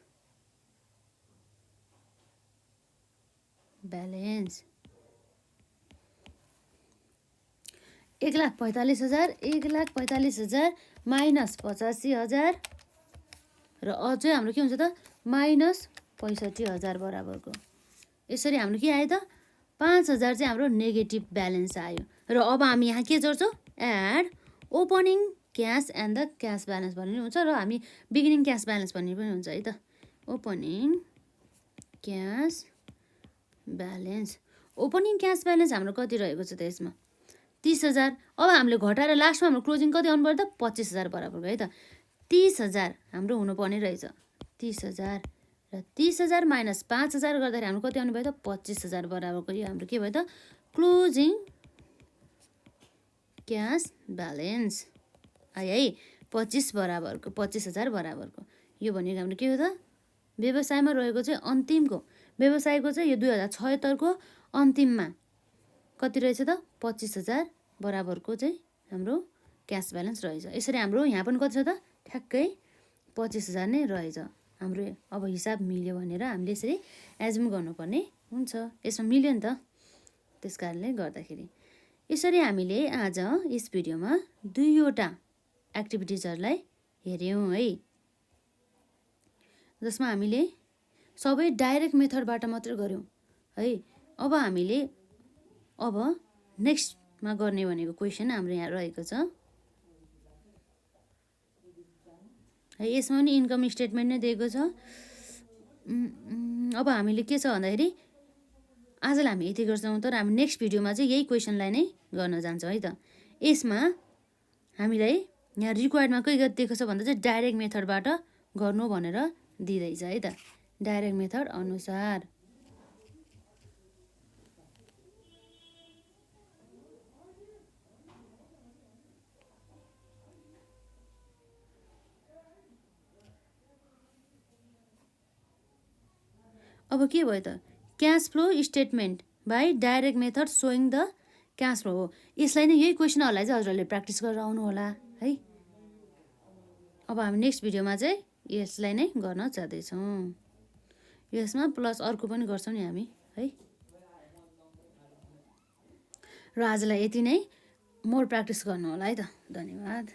balance 1,45,000 minus 85,000 र अझै हाम्रो के हुन्छ त, माइनस 65,000 बराबरको। यसरी हाम्रो के आयो त, 5,000 चाहिँ हाम्रो नेगेटिभ ब्यालेन्स आयो। र अब हामी यहाँ के जोड्छौँ, add opening cash and the cash balance भन्ने हुन्छ र हामी बिगिनिङ क्यास ब्यालेन्स भन्ने पनि हुन्छ है त। Opening cash balance, opening cash balance हाम्रो कति रहेको छ त यसमा, 30,000। अब हामीले घटाएर लास्टमा हाम्रो क्लोजिङ कति आउनु पर्यो त, 25,000 बराबरको है त। 30,000 हाम्रो हुनुपर्ने रहेछ, 30,000 र 30,000 माइनस 5,000 गर्दाखेरि हाम्रो कति आउनु भयो त, 25,000 बराबरको। यो हाम्रो के भयो त, क्लोजिङ क्यास ब्यालेन्स आयो है, 25 बराबरको, 25,000 बराबरको। यो भनेको हाम्रो के हो त, व्यवसायमा रहेको चाहिँ अन्तिमको, व्यवसायको चाहिँ यो 2076 को अन्तिममा कति रहेछ त, 25,000 बराबरको चाहिँ हाम्रो क्यास ब्यालेन्स रहेछ। यसरी हाम्रो यहाँ पनि कति छ त, ठ्याक्कै 25,000 नै रहेछ हाम्रो। अब हिसाब मिल्यो भनेर हामीले यसरी एजुम गर्नुपर्ने हुन्छ, यसमा मिल्यो नि त। त्यस कारणले गर्दाखेरि यसरी हामीले आज यस भिडियोमा 2वटा एक्टिभिटिजहरूलाई हेऱ्यौँ है। जसमा हामीले सबै डाइरेक्ट मेथडबाट मात्रै गऱ्यौँ है। अब हामीले अब नेक्स्टमा गर्ने भनेको क्वेसन हाम्रो यहाँ रहेको छ है। यसमा पनि इन्कम स्टेटमेन्ट नै दिएको छ। अब हामीले के छ भन्दाखेरि आजलाई हामी यति गर्छौँ, तर हामी नेक्स्ट भिडियोमा चाहिँ यही क्वेसनलाई नै गर्न जान्छौँ है त। यसमा हामीलाई यहाँ रिक्वायर्डमा के दिएको छ भन्दा चाहिँ डाइरेक्ट मेथडबाट गर्नु भनेर दिँदैछ है त। डाइरेक्ट मेथड अनुसार अब के भयो त, cash flow statement by direct method showing the cash flow हो। यसलाई नै यही क्वेसनहरूलाई चाहिँ हजुरहरूले प्र्याक्टिस गरेर आउनु होला है। अब हामी नेक्स्ट भिडियोमा चाहिँ यसलाई नै गर्न जाँदैछौँ। यसमा प्लस अर्को पनि गर्छौँ नि हामी है। र आजलाई यति नै, मोर प्र्याक्टिस गर्नु होला है त। धन्यवाद।